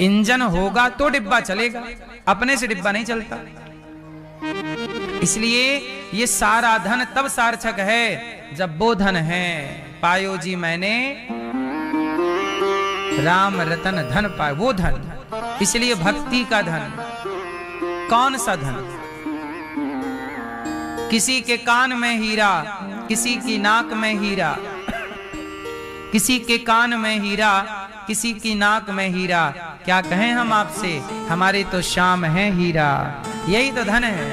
इंजन होगा तो डिब्बा चलेगा, अपने से डिब्बा नहीं चलता। इसलिए ये सारा धन तब सार्थक है जब वो धन है, पायो जी मैंने राम रतन धन पायो, वो धन। इसलिए भक्ति का धन। कौन सा धन? किसी के कान में हीरा, किसी की नाक में हीरा, किसी के कान में हीरा, किसी की नाक में हीरा। क्या कहें हम आपसे, हमारे तो श्याम है हीरा। यही तो धन है।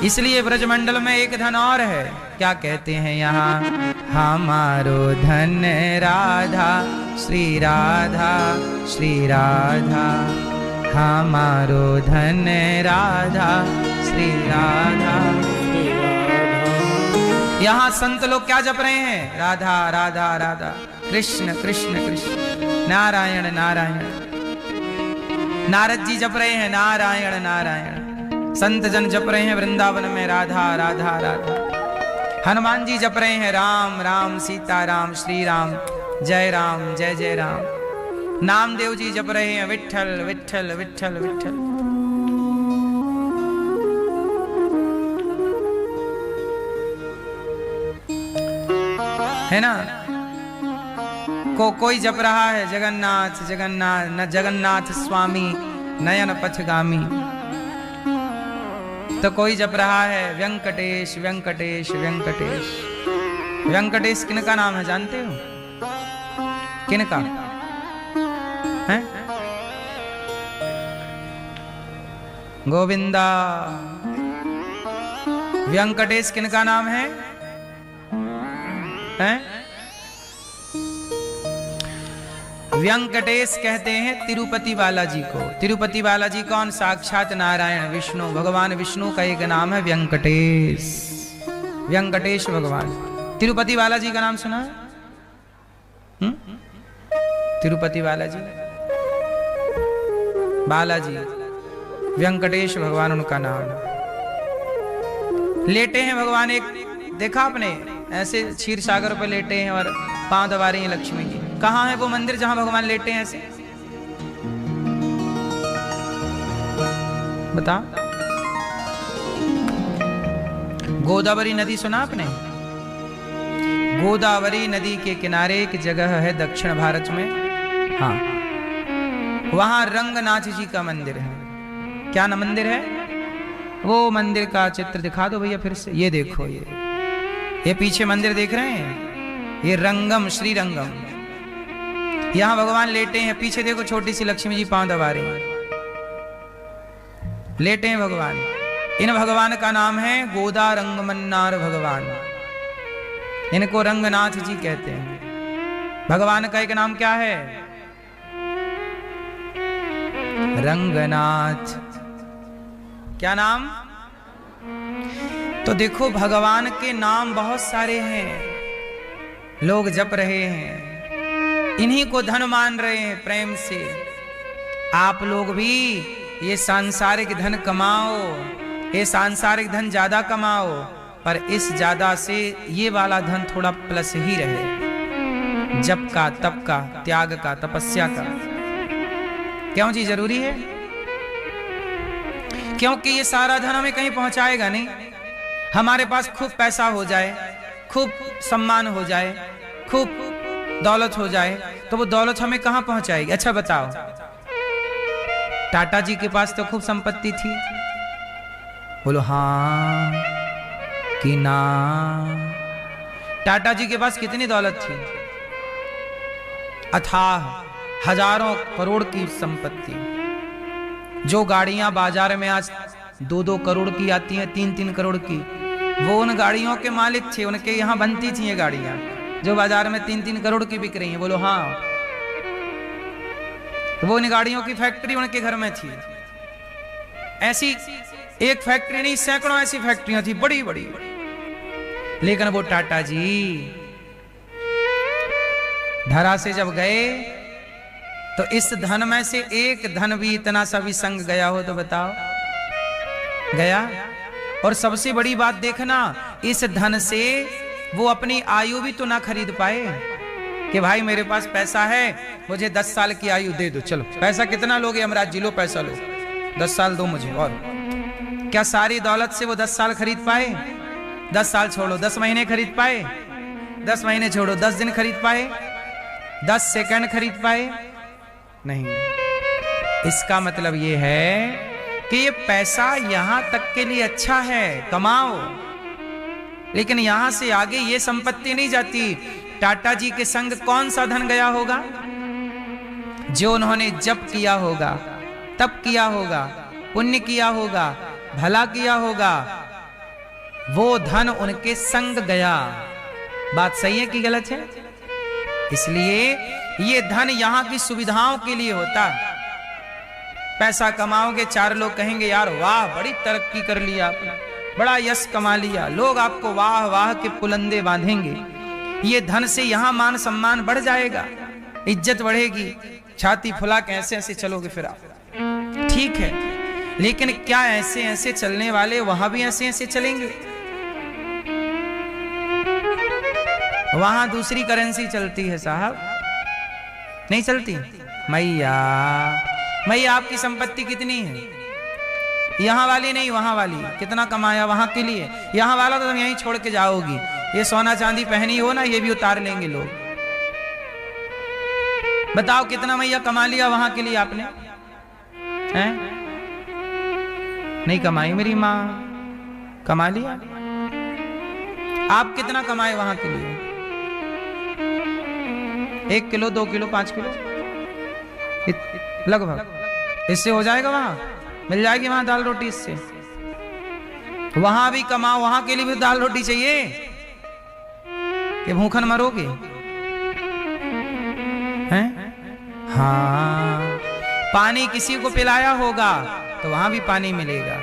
इसलिए ब्रजमंडल में एक धन और है। क्या कहते हैं यहाँ? हमारो धन राधा, श्री राधा, श्री राधा। हमारो धन राधा, श्री राधा। यहाँ संत लोग क्या जप रहे हैं? राधा राधा राधा, कृष्ण कृष्ण कृष्ण, नारायण नारायण। नारद जी जप रहे हैं नारायण नारायण। संत जन जप रहे हैं वृंदावन में राधा राधा राधा। हनुमान जी जप रहे हैं राम राम सीता राम, श्री राम, जय राम, जय जय राम। नामदेव जी जप रहे हैं विठ्ठल विठ्ठल विठ्ठल विठ्ठल। है ना? कोई जप रहा है जगन्नाथ जगन्नाथ, न जगन्नाथ स्वामी नयन पथगामी। तो कोई जप रहा है व्यंकटेश व्यंकटेश व्यंकटेश। व्यंकटेश किनका नाम है जानते हो? किनका है? गोविंदा। व्यंकटेश किनका नाम है? हैं? व्यंकटेश कहते हैं तिरुपति बालाजी को। तिरुपति बालाजी कौन? साक्षात नारायण विष्णु, भगवान विष्णु का एक नाम है व्यंकटेश। व्यंकटेश भगवान। तिरुपति बालाजी का नाम सुना? तिरुपति बालाजी, बालाजी, व्यंकटेश भगवान उनका नाम। लेटे हैं भगवान, एक देखा आपने? ऐसे क्षीर सागर पर लेटे हैं और पांव दबा रही हैं लक्ष्मी जी। कहाँ है वो मंदिर जहां भगवान लेटे हैं ऐसे? बता। गोदावरी नदी सुना आपने? गोदावरी नदी के किनारे एक जगह है दक्षिण भारत में, हाँ, वहां रंगनाथ जी का मंदिर है। क्या ना मंदिर है? वो मंदिर का चित्र दिखा दो भैया फिर से। ये देखो, ये पीछे मंदिर देख रहे हैं? ये रंगम, श्री रंगम। यहां भगवान लेटे हैं। पीछे देखो छोटी सी लक्ष्मी जी पांव दबा रही हैं। लेटे हैं भगवान। इन भगवान का नाम है गोदा रंगमन्नार भगवान। इनको रंगनाथ जी कहते हैं। भगवान का एक नाम क्या है? रंगनाथ। क्या नाम? तो देखो भगवान के नाम बहुत सारे हैं, लोग जप रहे हैं, इन्हीं को धन मान रहे हैं प्रेम से। आप लोग भी ये सांसारिक धन कमाओ, ये सांसारिक धन ज्यादा कमाओ, पर इस ज्यादा से ये वाला धन थोड़ा प्लस ही रहे। जप का, तप का, त्याग का, तपस्या का। क्यों जी जरूरी है? क्योंकि ये सारा धन हमें कहीं पहुंचाएगा नहीं। हमारे पास खूब पैसा हो जाए, खूब सम्मान हो जाए, खूब दौलत हो जाए, तो वो दौलत हमें कहां पहुंचाएगी? अच्छा बताओ, टाटा जी के पास तो खूब संपत्ति थी। बोलो हाँ कि ना? टाटा जी के पास कितनी दौलत थी? अथाह हजारों करोड़ की संपत्ति। जो गाड़ियां बाजार में आज 2-2 करोड़ की आती हैं, 3-3 करोड़ की, वो उन गाड़ियों के मालिक थे। उनके यहां बनती थी ये गाड़ियां जो बाजार में 3-3 करोड़ की बिक रही हैं। बोलो हाँ। वो इन गाड़ियों की फैक्ट्री उनके घर में थी। ऐसी एक फैक्ट्री नहीं, सैकड़ों ऐसी फैक्ट्रियां थी बड़ी बड़ी। लेकिन वो टाटा जी धरा से जब गए तो इस धन में से एक धन भी इतना सा भी संग गया हो तो बताओ? गया। और सबसे बड़ी बात देखना, इस धन से वो अपनी आयु भी तो ना खरीद पाए कि भाई मेरे पास पैसा है, मुझे 10 साल की आयु दे दो। चलो पैसा कितना लोगे यमराज जी? लो पैसा लो, 10 साल दो मुझे। और क्या सारी दौलत से वो 10 साल खरीद पाए? 10 साल छोड़ो, 10 महीने खरीद पाए? 10 महीने छोड़ो, 10 दिन खरीद पाए? 10 सेकंड खरीद पाए? नहीं। इसका मतलब ये है कि ये पैसा यहां तक के लिए अच्छा है, कमाओ, लेकिन यहां से आगे ये संपत्ति नहीं जाती। टाटा जी के संग कौन सा धन गया होगा? जो उन्होंने जप किया होगा, तप किया होगा, पुण्य किया होगा, भला किया होगा, वो धन उनके संग गया। बात सही है कि गलत है? इसलिए ये धन यहां की सुविधाओं के लिए होता है। पैसा कमाओगे, 4 लोग कहेंगे यार वाह बड़ी तरक्की कर लिया आपने, बड़ा यश कमा लिया, लोग आपको वाह वाह के पुलंदे बांधेंगे। ये धन से यहां मान सम्मान बढ़ जाएगा, इज्जत बढ़ेगी, छाती फुला के ऐसे ऐसे चलोगे फिर आप, ठीक है। लेकिन क्या ऐसे ऐसे चलने वाले वहां भी ऐसे ऐसे चलेंगे? वहां दूसरी करेंसी चलती है साहब, नहीं चलती? मैया मैया आपकी संपत्ति कितनी है? यहां वाली नहीं, वहां वाली। कितना कमाया वहां के लिए? यहां वाला तो तुम यहीं छोड़ के जाओगी। ये सोना चांदी पहनी हो ना, ये भी उतार लेंगे लोग। बताओ कितना मैया कमा लिया वहां के लिए आपने? हैं? नहीं कमाई मेरी माँ, कमा लिया। आप कितना कमाए वहां के लिए? 1 किलो, 2 किलो, 5 किलो लगभग। इससे हो जाएगा? वहां मिल जाएगी वहां दाल रोटी इससे। वहां भी कमाओ, वहां के लिए भी दाल रोटी चाहिए कि भूखन मरोगे? हैं? हाँ, पानी किसी को पिलाया होगा तो वहां भी पानी मिलेगा,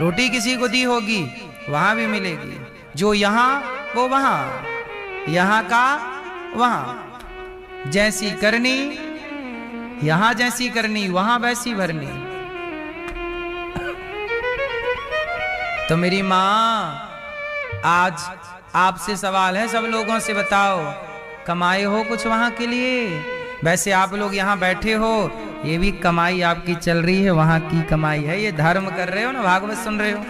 रोटी किसी को दी होगी वहां भी मिलेगी। जो यहां वो वहां, यहां का वहां। जैसी करनी यहां, जैसी करनी वहां वैसी भरनी। तो मेरी मां, आज आपसे सवाल है, सब लोगों से बताओ, कमाए हो कुछ वहां के लिए? वैसे आप लोग यहाँ बैठे हो, ये भी कमाई आपकी चल रही है, वहां की कमाई है। ये धर्म कर रहे हो ना, भागवत सुन रहे हो,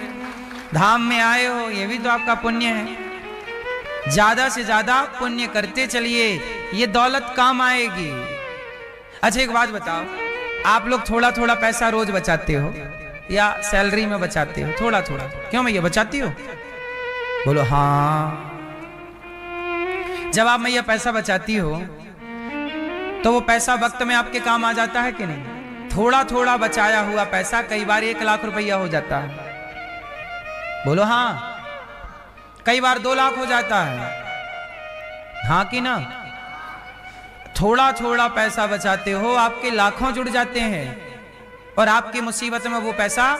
धाम में आए हो, ये भी तो आपका पुण्य है। ज्यादा से ज्यादा पुण्य करते चलिए, ये दौलत काम आएगी। अच्छा एक बात बताओ, आप लोग थोड़ा थोड़ा पैसा रोज बचाते हो या सैलरी में बचाते हो? थोड़ा थोड़ा। क्यों मैया बचाती हो? बोलो हाँ। जब आप मैया पैसा बचाती हो तो वो पैसा वक्त में आपके काम आ जाता है कि नहीं? थोड़ा थोड़ा बचाया हुआ पैसा कई बार 1 लाख रुपया हो जाता है। बोलो हाँ। कई बार 2 लाख हो जाता है, हाँ कि ना। थोड़ा थोड़ा पैसा बचाते हो, आपके लाखों जुड़ जाते हैं और आपकी मुसीबत में वो पैसा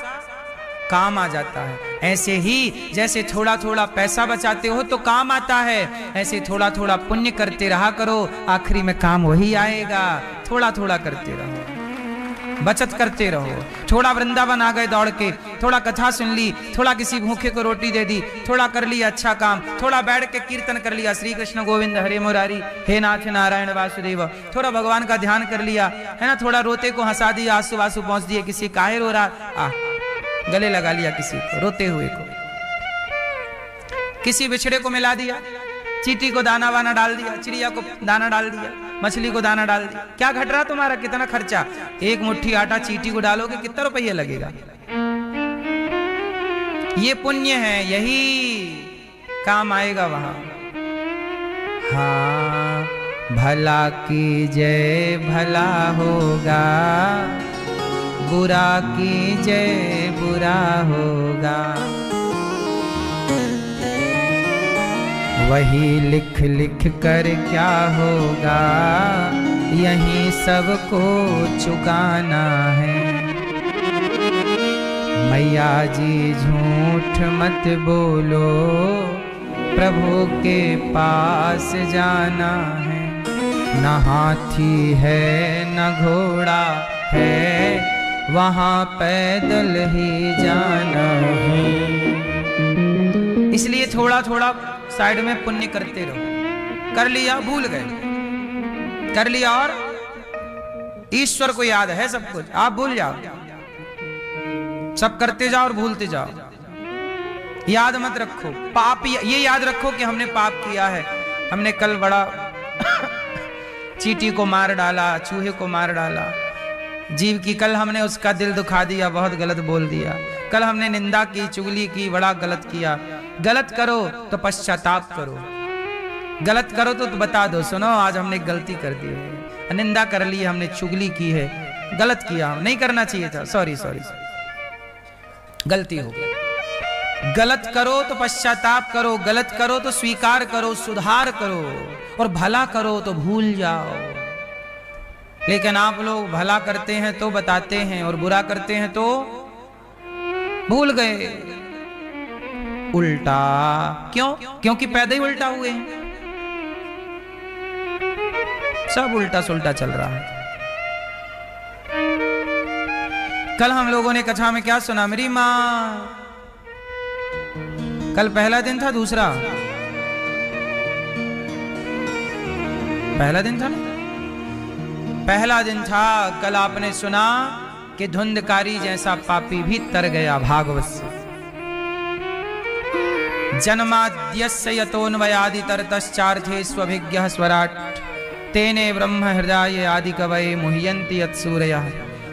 काम आ जाता है। ऐसे ही जैसे थोड़ा थोड़ा पैसा बचाते हो तो काम आता है, ऐसे थोड़ा थोड़ा पुण्य करते रहा करो, आखिरी में काम वही आएगा। थोड़ा थोड़ा करते रहो, बचत करते रहो। थोड़ा वृंदावन आ गए दौड़ के, थोड़ा कथा सुन ली, थोड़ा किसी भूखे को रोटी दे दी, थोड़ा कर लिया अच्छा काम, थोड़ा बैठ के कीर्तन कर लिया, श्री कृष्ण गोविंद हरे मुरारी, हे नाथ नारायण वासुदेव, थोड़ा भगवान का ध्यान कर लिया, है ना। थोड़ा रोते को हंसा दिया, आंसू आंसू पहुंच दिए, किसी काहे रो रहा, गले लगा लिया किसी को, रोते हुए को, किसी बिछड़े को मिला दिया, चींटी को दाना वाना डाल दिया, चिड़िया को दाना डाल दिया, मछली को दाना डाल दिया। क्या घट रहा तुम्हारा, कितना खर्चा। एक मुट्ठी आटा चींटी को डालोगे कितना रुपया लगेगा। ये पुण्य है, यही काम आएगा वहां। हाँ, भला की जय भला होगा, बुरा की जय बुरा होगा। वही लिख लिख कर क्या होगा, यहीं सबको चुकाना है। मैया जी झूठ मत बोलो, प्रभु के पास जाना है। न हाथी है न घोड़ा है, वहाँ पैदल ही जाना है। इसलिए थोड़ा थोड़ा साइड में पुण्य करते रहो। कर लिया भूल गए, कर लिया और ईश्वर को याद है सब कुछ, आप भूल जाओ। सब करते जाओ और भूलते जाओ, याद मत रखो। पाप ये याद रखो कि हमने पाप किया है, हमने कल बड़ा चींटी को मार डाला, चूहे को मार डाला, जीव की कल हमने उसका दिल दुखा दिया, बहुत गलत बोल दिया, कल हमने निंदा की, चुगली की, बड़ा गलत किया। गलत करो तो पश्चाताप करो, गलत करो तो बता दो, सुनो आज हमने गलती कर दी है, निंदा कर ली, हमने चुगली की है, गलत किया, नहीं करना चाहिए था, सॉरी सॉरी गलती हो गई। गलत करो तो पश्चाताप करो, गलत करो तो स्वीकार करो, सुधार करो, और भला करो तो भूल जाओ। लेकिन आप लोग भला करते हैं तो बताते हैं और बुरा करते हैं तो भूल गए। उल्टा क्यों? क्योंकि पैदा ही उल्टा हुए हैं, सब उल्टा सुल्टा चल रहा है। कल हम लोगों ने कथा में क्या सुना, मेरी मां, कल पहला दिन था, दूसरा पहला दिन था ना, पहला दिन था। कल आपने सुना कि धुंधकारी जैसा पापी भी तर गया भागवत से। जन्माद्यस्य यतोऽन्वयादितरतश्चार्थे स्वभिज्ञः स्वराट् तेने ब्रह्म हृदय आदि कवये मुह्यन्ति यत्सूरयः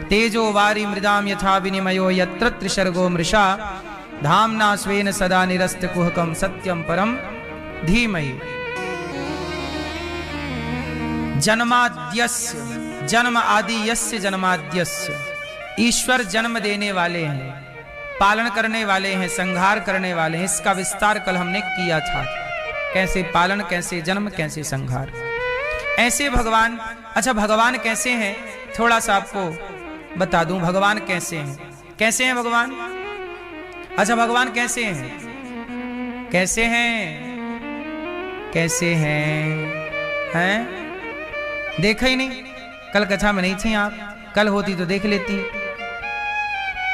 तेजो वारी मृदाम यथा विनिमयो यत्र त्रिसर्गो मृषा धाम्ना स्वेन सदा निरस्तकुहकं सत्यं परम धीमहि। जन्माद्यस्य, जन्म आदि यस्य जन्माद्यस्य, ईश्वर जन्म देने वाले हैं, पालन करने वाले हैं, संहार करने वाले हैं। इसका विस्तार कल हमने किया था, कैसे पालन, कैसे जन्म, कैसे संहार, ऐसे भगवान। अच्छा भगवान कैसे हैं, थोड़ा सा आपको बता दूं, भगवान कैसे हैं। कैसे हैं भगवान? अच्छा भगवान कैसे हैं, कैसे हैं, कैसे हैं? देखा ही नहीं, कल कथा में नहीं थी आप, कल होती तो देख लेती।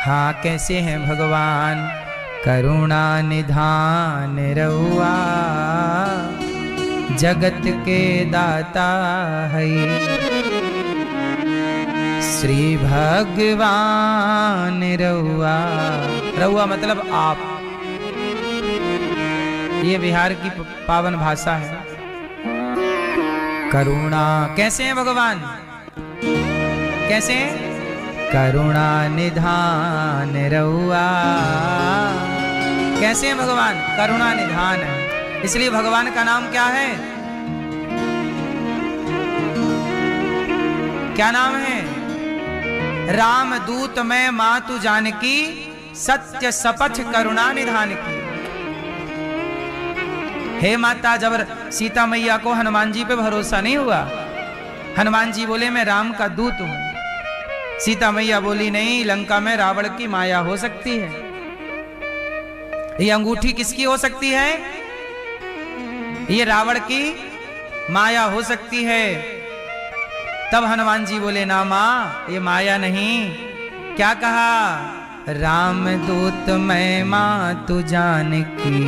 हाँ कैसे हैं भगवान, करुणा निधान रहुआ जगत के दाता है। श्री भगवान रहुआ, रहुआ मतलब आप, ये बिहार की पावन भाषा है। करुणा, कैसे हैं भगवान, कैसे हैं? करुणा निधान रहुआ, कैसे हैं भगवान? करुणा निधान है, इसलिए भगवान का नाम क्या है? क्या नाम है? राम दूत मैं मातु जानकी सत्य शपथ करुणा निधान की। हे माता, जब सीता मैया को हनुमान जी पे भरोसा नहीं हुआ, हनुमान जी बोले मैं राम का दूत हूं। सीता मैया बोली नहीं, लंका में रावण की माया हो सकती है। ये अंगूठी किसकी हो सकती है? ये रावण की माया हो सकती है। तब हनुमान जी बोले ना मां, ये माया नहीं। क्या कहा? राम दूत मैं मां तू जानकी,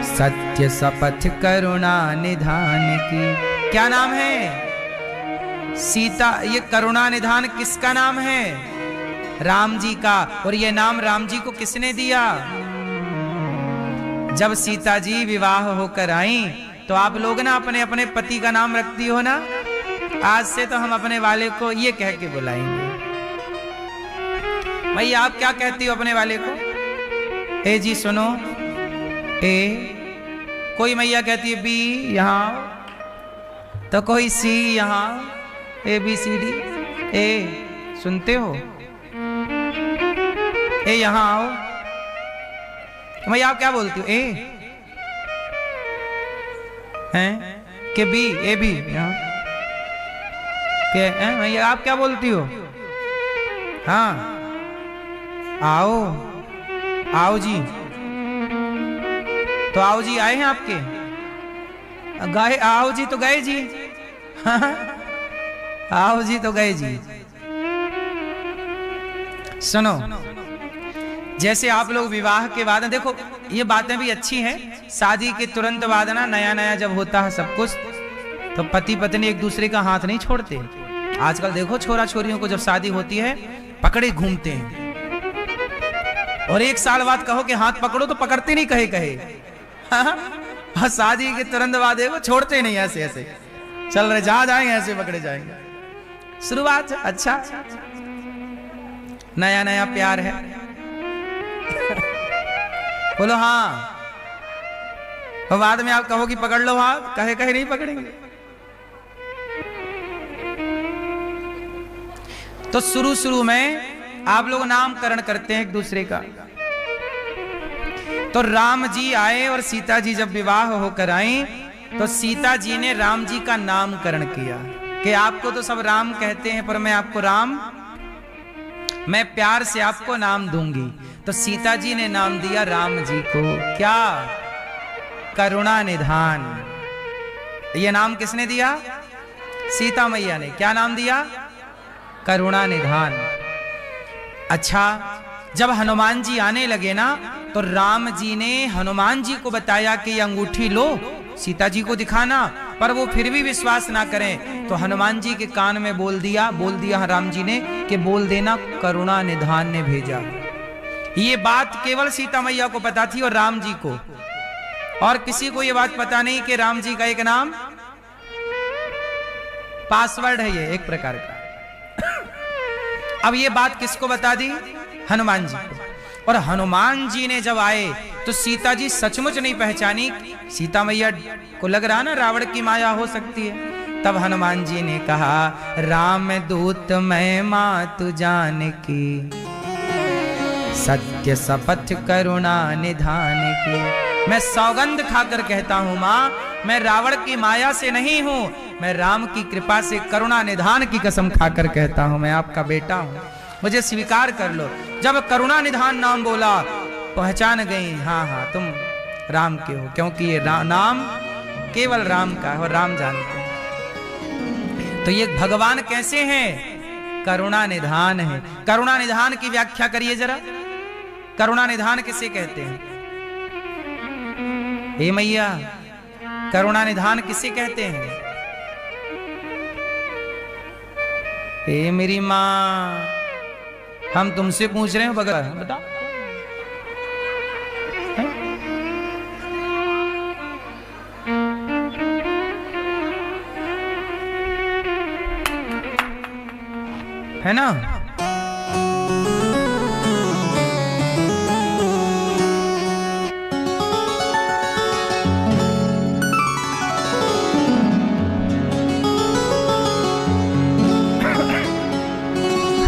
सत्य शपथ करुणा निधान की। क्या नाम है? सीता। ये करुणा निधान किसका नाम है? राम जी का। और ये नाम राम जी को किसने दिया? जब सीता जी विवाह होकर आई तो आप लोग ना अपने अपने पति का नाम रखती हो ना। आज से तो हम अपने वाले को ये कह के बुलाएंगे। भैया आप क्या कहती हो अपने वाले को? ए जी सुनो, ए। कोई मैया कहती है बी यहां, तो कोई सी यहां, ए बी सी डी। ए सुनते हो? ए यहां आओ। तो भैया आप क्या बोलती हो? ए हैं के बी? ए बी यहां के भैया आप क्या बोलती हो? हाँ आओ, आओ जी। तो आओ जी आए हैं आपके? गए? आओ जी तो गए जी। आओ जी तो गए जी। सुनो, जैसे आप लोग विवाह के बाद, देखो ये बातें भी अच्छी हैं। शादी के तुरंत बाद ना नया नया जब होता है सब कुछ, तो पति पत्नी एक दूसरे का हाथ नहीं छोड़ते। आजकल देखो छोरा छोरियों को जब शादी होती है पकड़े घूमते हैं, और एक साल बाद कहो कि हाथ पकड़ो तो पकड़ते नहीं, कहे कहे। हाँ, शादी के तुरंत बाद देखो छोड़ते नहीं, ऐसे ऐसे चल रहे, जहां जाएंगे ऐसे पकड़े जाएंगे। शुरुआत अच्छा, नया नया प्यार है। बोलो हाँ, और बाद में आप कहो कि पकड़ लो हाथ, कहे कहे नहीं पकड़ेंगे। तो शुरू शुरू में आप लोग नामकरण करते हैं एक दूसरे का। तो राम जी आए और सीता जी जब विवाह होकर आई तो सीता जी ने राम जी का नामकरण किया कि आपको तो सब राम कहते हैं, पर मैं आपको राम, मैं प्यार से आपको नाम दूंगी। तो सीता जी ने नाम दिया राम जी को, क्या? करुणा निधान। ये नाम किसने दिया? सीता मैया ने। क्या नाम दिया? करुणा निधान। अच्छा, जब हनुमान जी आने लगे ना तो राम जी ने हनुमान जी को बताया कि ये अंगूठी लो, सीता जी को दिखाना, पर वो फिर भी विश्वास ना करें तो हनुमान जी के कान में बोल दिया राम जी ने कि बोल देना करुणा निधान ने भेजा। ये बात केवल सीता मैया को पता थी और राम जी को, और किसी को ये बात पता नहीं कि राम जी का एक नाम पासवर्ड है, ये एक प्रकार का। अब ये बात किसको बता दी? हनुमान जी को। और हनुमान जी ने जब आए तो सीता जी सचमुच नहीं पहचानी। सीता मैया को लग रहा ना रावण की माया हो सकती है। तब हनुमान जी ने कहा राम दूत मैं मां तू जानकी, सत्य शपथ करुणा निधान की। मैं सौगंध खाकर कहता हूं मां, मैं रावण की माया से नहीं हूं, मैं राम की कृपा से करुणा निधान की कसम खाकर कहता हूं, मैं आपका बेटा हूं, मुझे स्वीकार कर लो। जब करुणा निधान नाम बोला पहचान गई, हाँ हाँ तुम राम के हो, क्योंकि ये नाम केवल राम का है और राम जानते हैं। तो ये भगवान कैसे हैं? करुणा निधान है। करुणा निधान की व्याख्या करिए जरा। करुणा निधान किसे कहते हैं? हे मैया, करुणा निधान किसे कहते हैं? हे मेरी माँ, हम तुमसे पूछ रहे हैं, बता। है ना?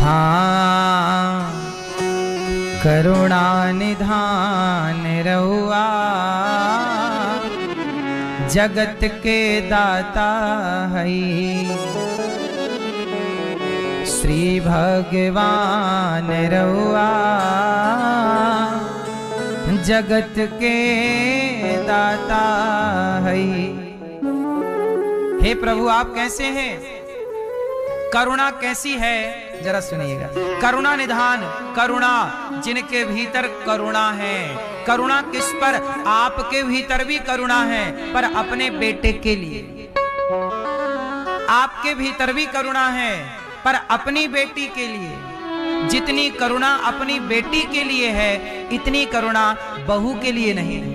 हाँ, करुणा निधान रहुआ जगत के दाता है। श्री भगवान रहुआ जगत के दाता है। हे प्रभु आप कैसे हैं, करुणा कैसी है, जरा सुनिएगा। करुणा निधान, करुणा जिनके भीतर करुणा है। करुणा किस पर? आपके भीतर भी करुणा है, पर अपने बेटे के लिए। आपके भीतर भी करुणा है, पर अपनी बेटी के लिए। जितनी करुणा अपनी बेटी के लिए है, इतनी करुणा बहू के लिए नहीं है।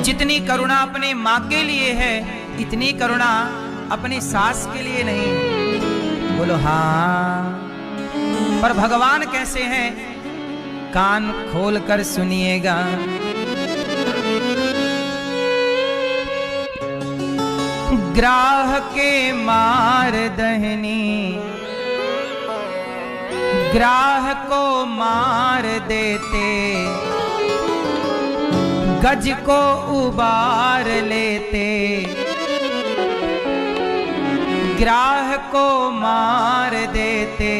जितनी करुणा अपने माँ के लिए है, इतनी करुणा अपनी सास के लिए नहीं। बोलो हाँ। पर भगवान कैसे हैं, कान खोल कर सुनिएगा। ग्राह के मार दहनी, ग्राह को मार देते, गज को उबार लेते। ग्राह को मार देते।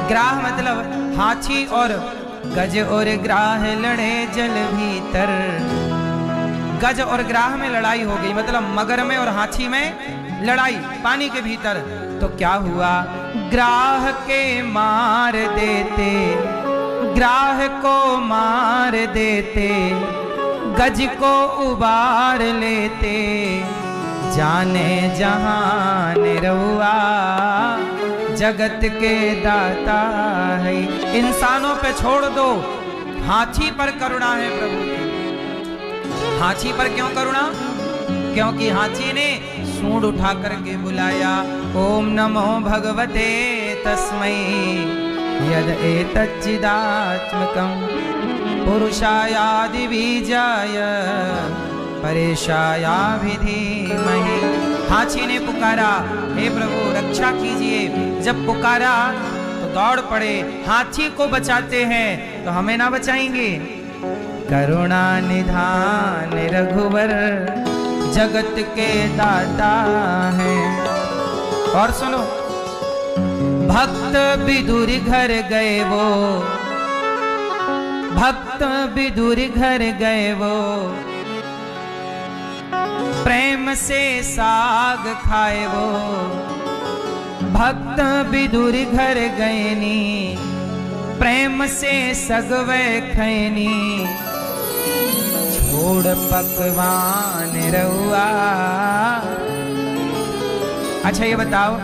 ग्राह मतलब हाथी और गज और ग्राह लड़े जल भीतर। गज और ग्राह में लड़ाई हो गई, मतलब मगर में और हाथी में लड़ाई पानी के भीतर। तो क्या हुआ? ग्राह के मार देते, ग्राह को मार देते, गज को उबार लेते। जाने जहान रहुआ जगत के दाता है। इंसानों पे छोड़ दो, हाथी पर करुणा है प्रभु की। हाथी पर क्यों करुणा? क्योंकि हाथी ने सूंड उठा करके बुलाया, ओम नमो भगवते तस्मै यद एतच्चिदात्मकं पुरुषायादि बीजाय परेशाया धीमहि। हाथी ने पुकारा, हे प्रभु रक्षा कीजिए। जब पुकारा तो दौड़ पड़े, हाथी को बचाते हैं तो हमें ना बचाएंगे। करुणा निधान रघुवर जगत के दाता है। और सुनो, भक्त विदुर घर गए वो, भक्त विदुर घर गए वो, प्रेम से साग खाए वो। भक्त विदुर घर गयनी, प्रेम से सगवे खैनी। छोड़ पकवान रहुआ। अच्छा ये बताओ,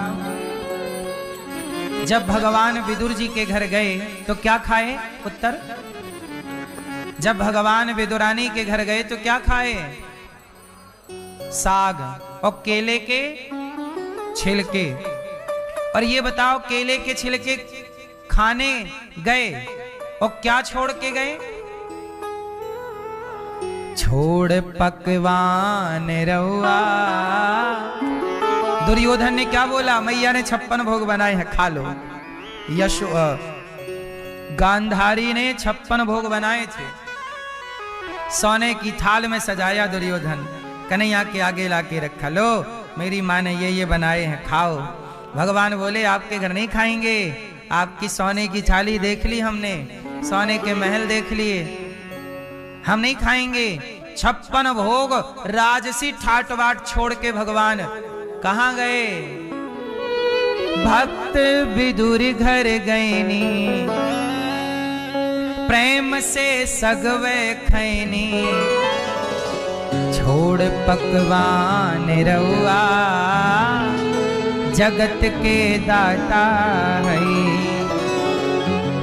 जब भगवान विदुर जी के घर गए तो क्या खाए? उत्तर, जब भगवान विदुरानी के घर गए तो क्या खाए? साग और केले के छिलके। और ये बताओ, केले के छिलके खाने गए और क्या छोड़ के गए? छोड़ पकवान रहुआ। दुर्योधन ने क्या बोला? मैया ने 56 भोग बनाए हैं, खा लो। यशो गांधारी ने 56 भोग बनाए थे, सोने की थाल में सजाया दुर्योधन, कन्हैया के आगे लाके रखा, लो मेरी माँ ने ये बनाए हैं, खाओ। भगवान बोले आपके घर नहीं खाएंगे, आपकी सोने की थाली देख ली हमने, सोने के महल देख लिए, हम नहीं खाएंगे। 56 भोग राजसी ठाट बाट छोड़ के भगवान कहाँ गए? भक्त विदुर घर गयनी, प्रेम से सगवे खैनी। छोड़ पकवान रहुआ जगत के दाता है।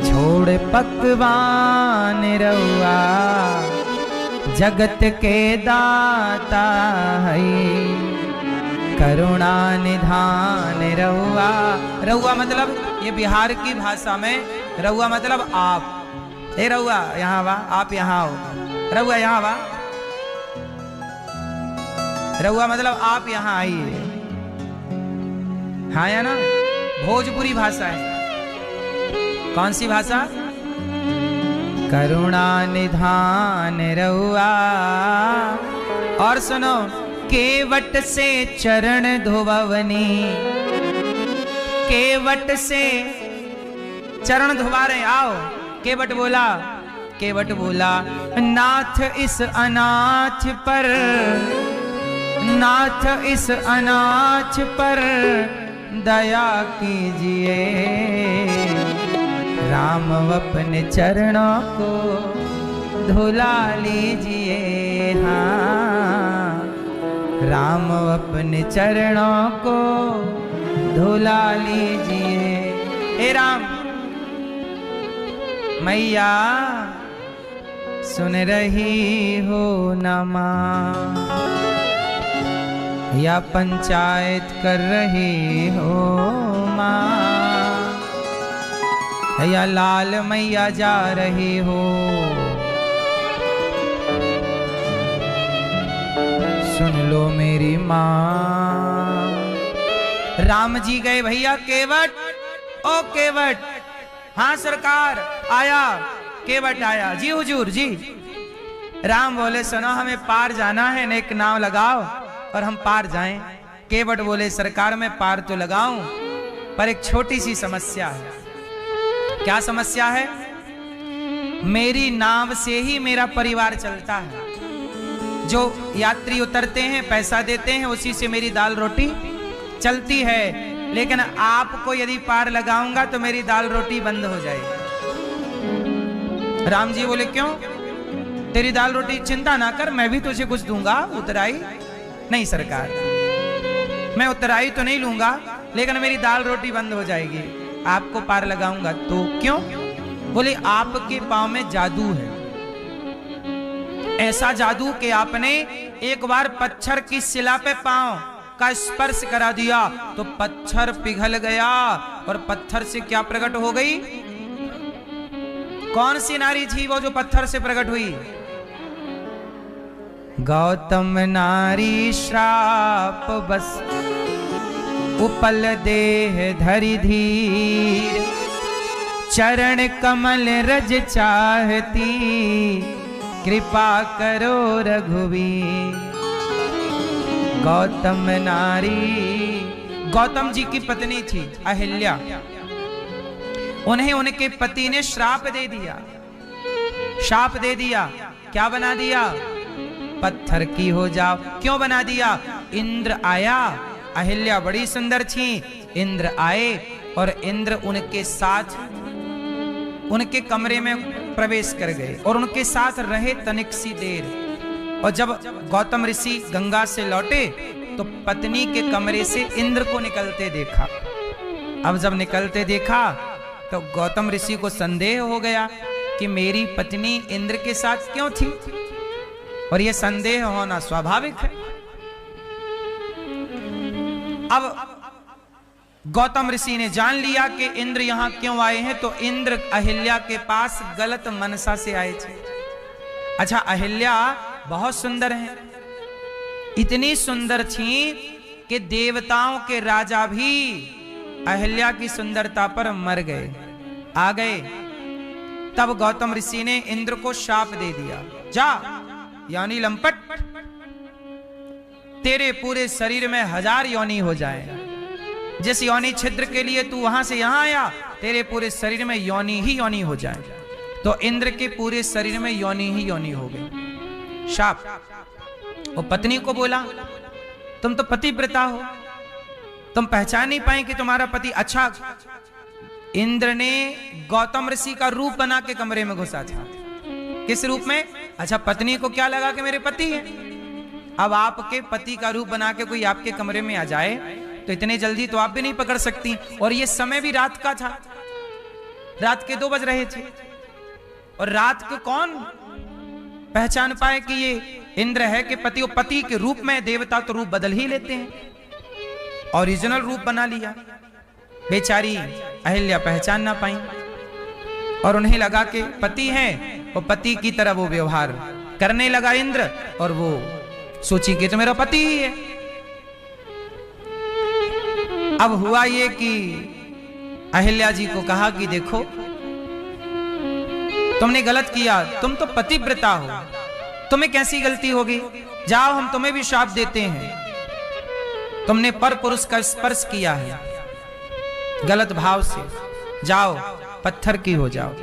छोड़ पकवान रहुआ जगत के दाता है। करुणा निधान रहुआ। रहुआ मतलब ये बिहार की भाषा में रहुआ मतलब आप। ए रहुआ यहाँ वा, आप यहाँ आओ। रहुआ यहाँ वा, रहुआ मतलब आप यहाँ आइए। हाँ या ना, भोजपुरी भाषा है। कौन सी भाषा? करुणा निधान रहुआ। और सुनो, केवट से चरण धोवनी, केवट से चरण धोवा रहे, आओ। केवट बोला नाथ इस अनाथ पर, नाथ इस अनाथ पर दया कीजिए, राम अपने चरणों को धुला लीजिए। हाँ, राम अपने चरणों को धुला लीजिए। हे राम, मैया सुन रही हो न माँ, या पंचायत कर रही हो माँ, या लाल मैया जा रही हो, सुन लो मेरी माँ। राम जी गए भैया केवट। ओ केवट, हाँ सरकार, आया। केवट आया, जी हुजूर जी। राम बोले सुनो, हमें पार जाना है, एक नाव लगाओ और हम पार जाएं। केवट बोले सरकार मैं पार तो लगाऊं, पर एक छोटी सी समस्या है। क्या समस्या है? मेरी नाव से ही मेरा परिवार चलता है। जो यात्री उतरते हैं, पैसा देते हैं, उसी से मेरी दाल रोटी चलती है। लेकिन आपको यदि पार लगाऊंगा तो मेरी दाल रोटी बंद हो जाएगी। राम जी बोले क्यों? तेरी दाल रोटी चिंता ना कर, मैं भी तुझे कुछ दूंगा, उतराई नहीं सरकार, मैं उतराई तो नहीं लूंगा, लेकिन मेरी दाल रोटी बंद हो जाएगी। आपको पार लगाऊंगा तो क्यों? बोले आपके पांव में जादू है, ऐसा जादू कि आपने एक बार पत्थर की शिला पे पांव का स्पर्श करा दिया तो पत्थर पिघल गया, और पत्थर से क्या प्रकट हो गई? कौन सी नारी थी वो जो पत्थर से प्रकट हुई? गौतम नारी श्राप बस उपल देह धरि धीर, चरण कमल रज चाहती, कृपा करो रघुवीर। गौतम नारी, गौतम जी की पत्नी थी अहिल्या, उन्हें उनके पति ने श्राप दे दिया, शाप दे दिया। क्या बना दिया? पत्थर की हो जाओ। क्यों बना दिया? इंद्र आया, अहिल्या बड़ी सुंदर थी, इंद्र आए और इंद्र उनके साथ उनके कमरे में प्रवेश कर गए और उनके साथ रहे तनिक सी देर। और जब गौतम ऋषि गंगा से लौटे तो पत्नी के कमरे से इंद्र को निकलते देखा। अब जब निकलते देखा तो गौतम ऋषि को संदेह हो गया कि मेरी पत्नी इंद्र के साथ क्यों थी, और यह संदेह होना स्वाभाविक है। अब गौतम ऋषि ने जान लिया कि इंद्र यहां क्यों आए हैं, तो इंद्र अहिल्या के पास गलत मनसा से आए थे। अच्छा, अहिल्या बहुत सुंदर हैं, इतनी सुंदर थी कि देवताओं के राजा भी अहिल्या की सुंदरता पर मर गए, आ गए। तब गौतम ऋषि ने इंद्र को शाप दे दिया, जा यानी लंपट, तेरे पूरे शरीर में 1000 योनि हो जाए। जिस योनि छिद्र के लिए तू वहां से यहां आया, तेरे पूरे शरीर में योनि ही योनि हो जाए। तो इंद्र के पूरे शरीर में योनि ही योनि हो गई, शाप। वो पत्नी को बोला, तुम तो पतिव्रता हो, तुम पहचान नहीं पाए कि तुम्हारा पति। अच्छा, इंद्र ने गौतम ऋषि का रूप बना के कमरे में घुसा था। किस रूप में? अच्छा, पत्नी को क्या लगा कि मेरे पति है। अब आपके पति का रूप बना के कोई आपके कमरे में आ जाए तो इतने जल्दी तो आप भी नहीं पकड़ सकती, और ये समय भी रात का था, रात के 2 बज रहे थे। और रात को कौन पहचान पाए कि ये इंद्र है कि पति? और पति के रूप में देवता तो रूप बदल ही लेते हैं, ओरिजिनल रूप बना लिया। बेचारी अहिल्या पहचान ना पाई और उन्हें लगा कि पति है, और पति की तरह वो व्यवहार करने लगा इंद्र, और वो सोची कि तो मेरा पति ही है। अब हुआ ये कि अहिल्या जी को कहा कि देखो तुमने गलत किया, तुम तो पतिव्रता हो, तुम्हें कैसी गलती होगी? जाओ हम तुम्हें भी शाप देते हैं, तुमने पर पुरुष का स्पर्श किया है गलत भाव से, जाओ पत्थर की हो जाओ।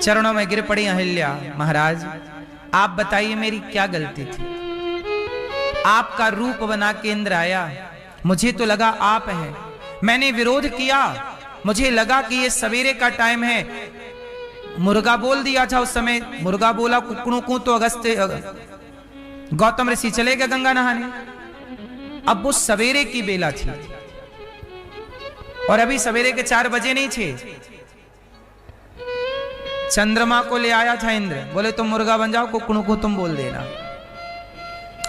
चरणों में गिर पड़ी अहिल्या, महाराज आप बताइए मेरी क्या गलती थी? आपका रूप बना के इंद्र आया, मुझे तो लगा आप हैं, मैंने विरोध किया, मुझे लगा कि ये सवेरे का टाइम है, मुर्गा बोल दिया था उस समय, मुर्गा बोला कुकड़ू तो अगस्त्य गौतम ऋषि चले गए गंगा नहाने। अब वो सवेरे की बेला थी और अभी सवेरे के 4 बजे नहीं थे। चंद्रमा को ले आया था इंद्र, बोले तुम मुर्गा बन जाओ, कुकड़ू को तुम बोल देना।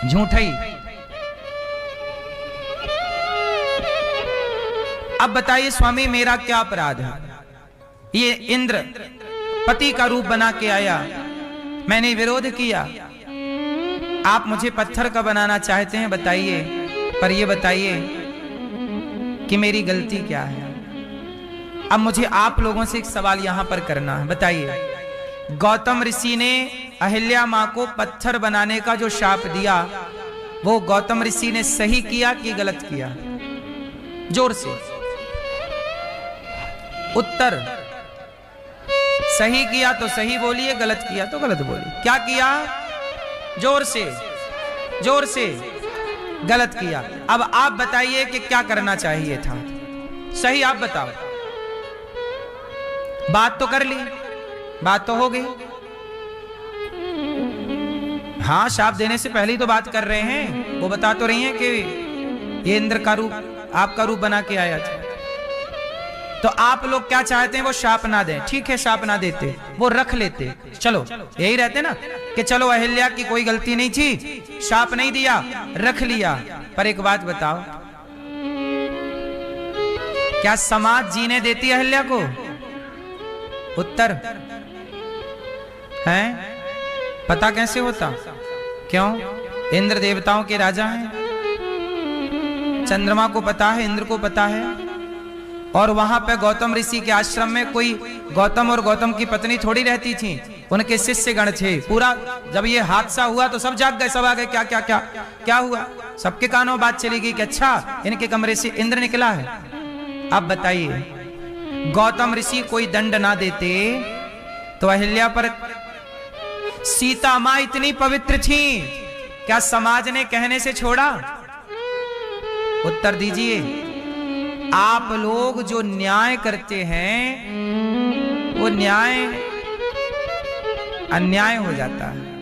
झूठी। अब बताइए स्वामी मेरा क्या अपराध है? ये इंद्र पति का रूप बना के आया, मैंने विरोध किया, आप मुझे पत्थर का बनाना चाहते हैं, बताइए, पर ये बताइए कि मेरी गलती क्या है? अब मुझे आप लोगों से एक सवाल यहां पर करना है, बताइए गौतम ऋषि ने अहिल्या मां को पत्थर बनाने का जो शाप दिया, वो गौतम ऋषि ने सही किया कि गलत किया? जोर से उत्तर। सही किया तो सही बोलिए, गलत किया तो गलत बोलिए। क्या किया? जोर से, जोर से। गलत किया। अब आप बताइए कि क्या करना चाहिए था? सही आप बताओ। बात तो कर ली, बात तो हो गई। हाँ, शाप देने से पहले ही तो बात कर रहे हैं, वो बता तो रही हैं कि ये इंद्र का रूप, आपका रूप बना के आया था। तो आप लोग क्या चाहते हैं? वो शाप ना दें। ठीक है, शाप ना देते, वो रख लेते। चलो यही रहते ना कि चलो अहिल्या की कोई गलती नहीं थी, शाप नहीं दिया, रख लिया। पर एक बात बताओ, क्या समाज जीने देती अहिल्या को? उत्तर है? पता कैसे होता? क्यों? इंद्र देवताओं के राजा हैं, चंद्रमा को पता है, इंद्र को पता है। और वहां पे गौतम ऋषि के आश्रम में कोई गौतम और गौतम की पत्नी थोड़ी रहती थी, उनके शिष्य गण थे। पूरा जब ये हादसा हुआ तो सब जाग गए, सब आ गए, क्या क्या क्या क्या हुआ? सबके कानों बात चली गई कि अच्छा इनके कमरे से इंद्र निकला है। अब बताइए गौतम ऋषि कोई दंड ना देते तो अहिल्या पर, सीता मां इतनी पवित्र थी, क्या समाज ने कहने से छोड़ा? उत्तर दीजिए। आप लोग जो न्याय करते हैं वो न्याय अन्याय हो जाता है।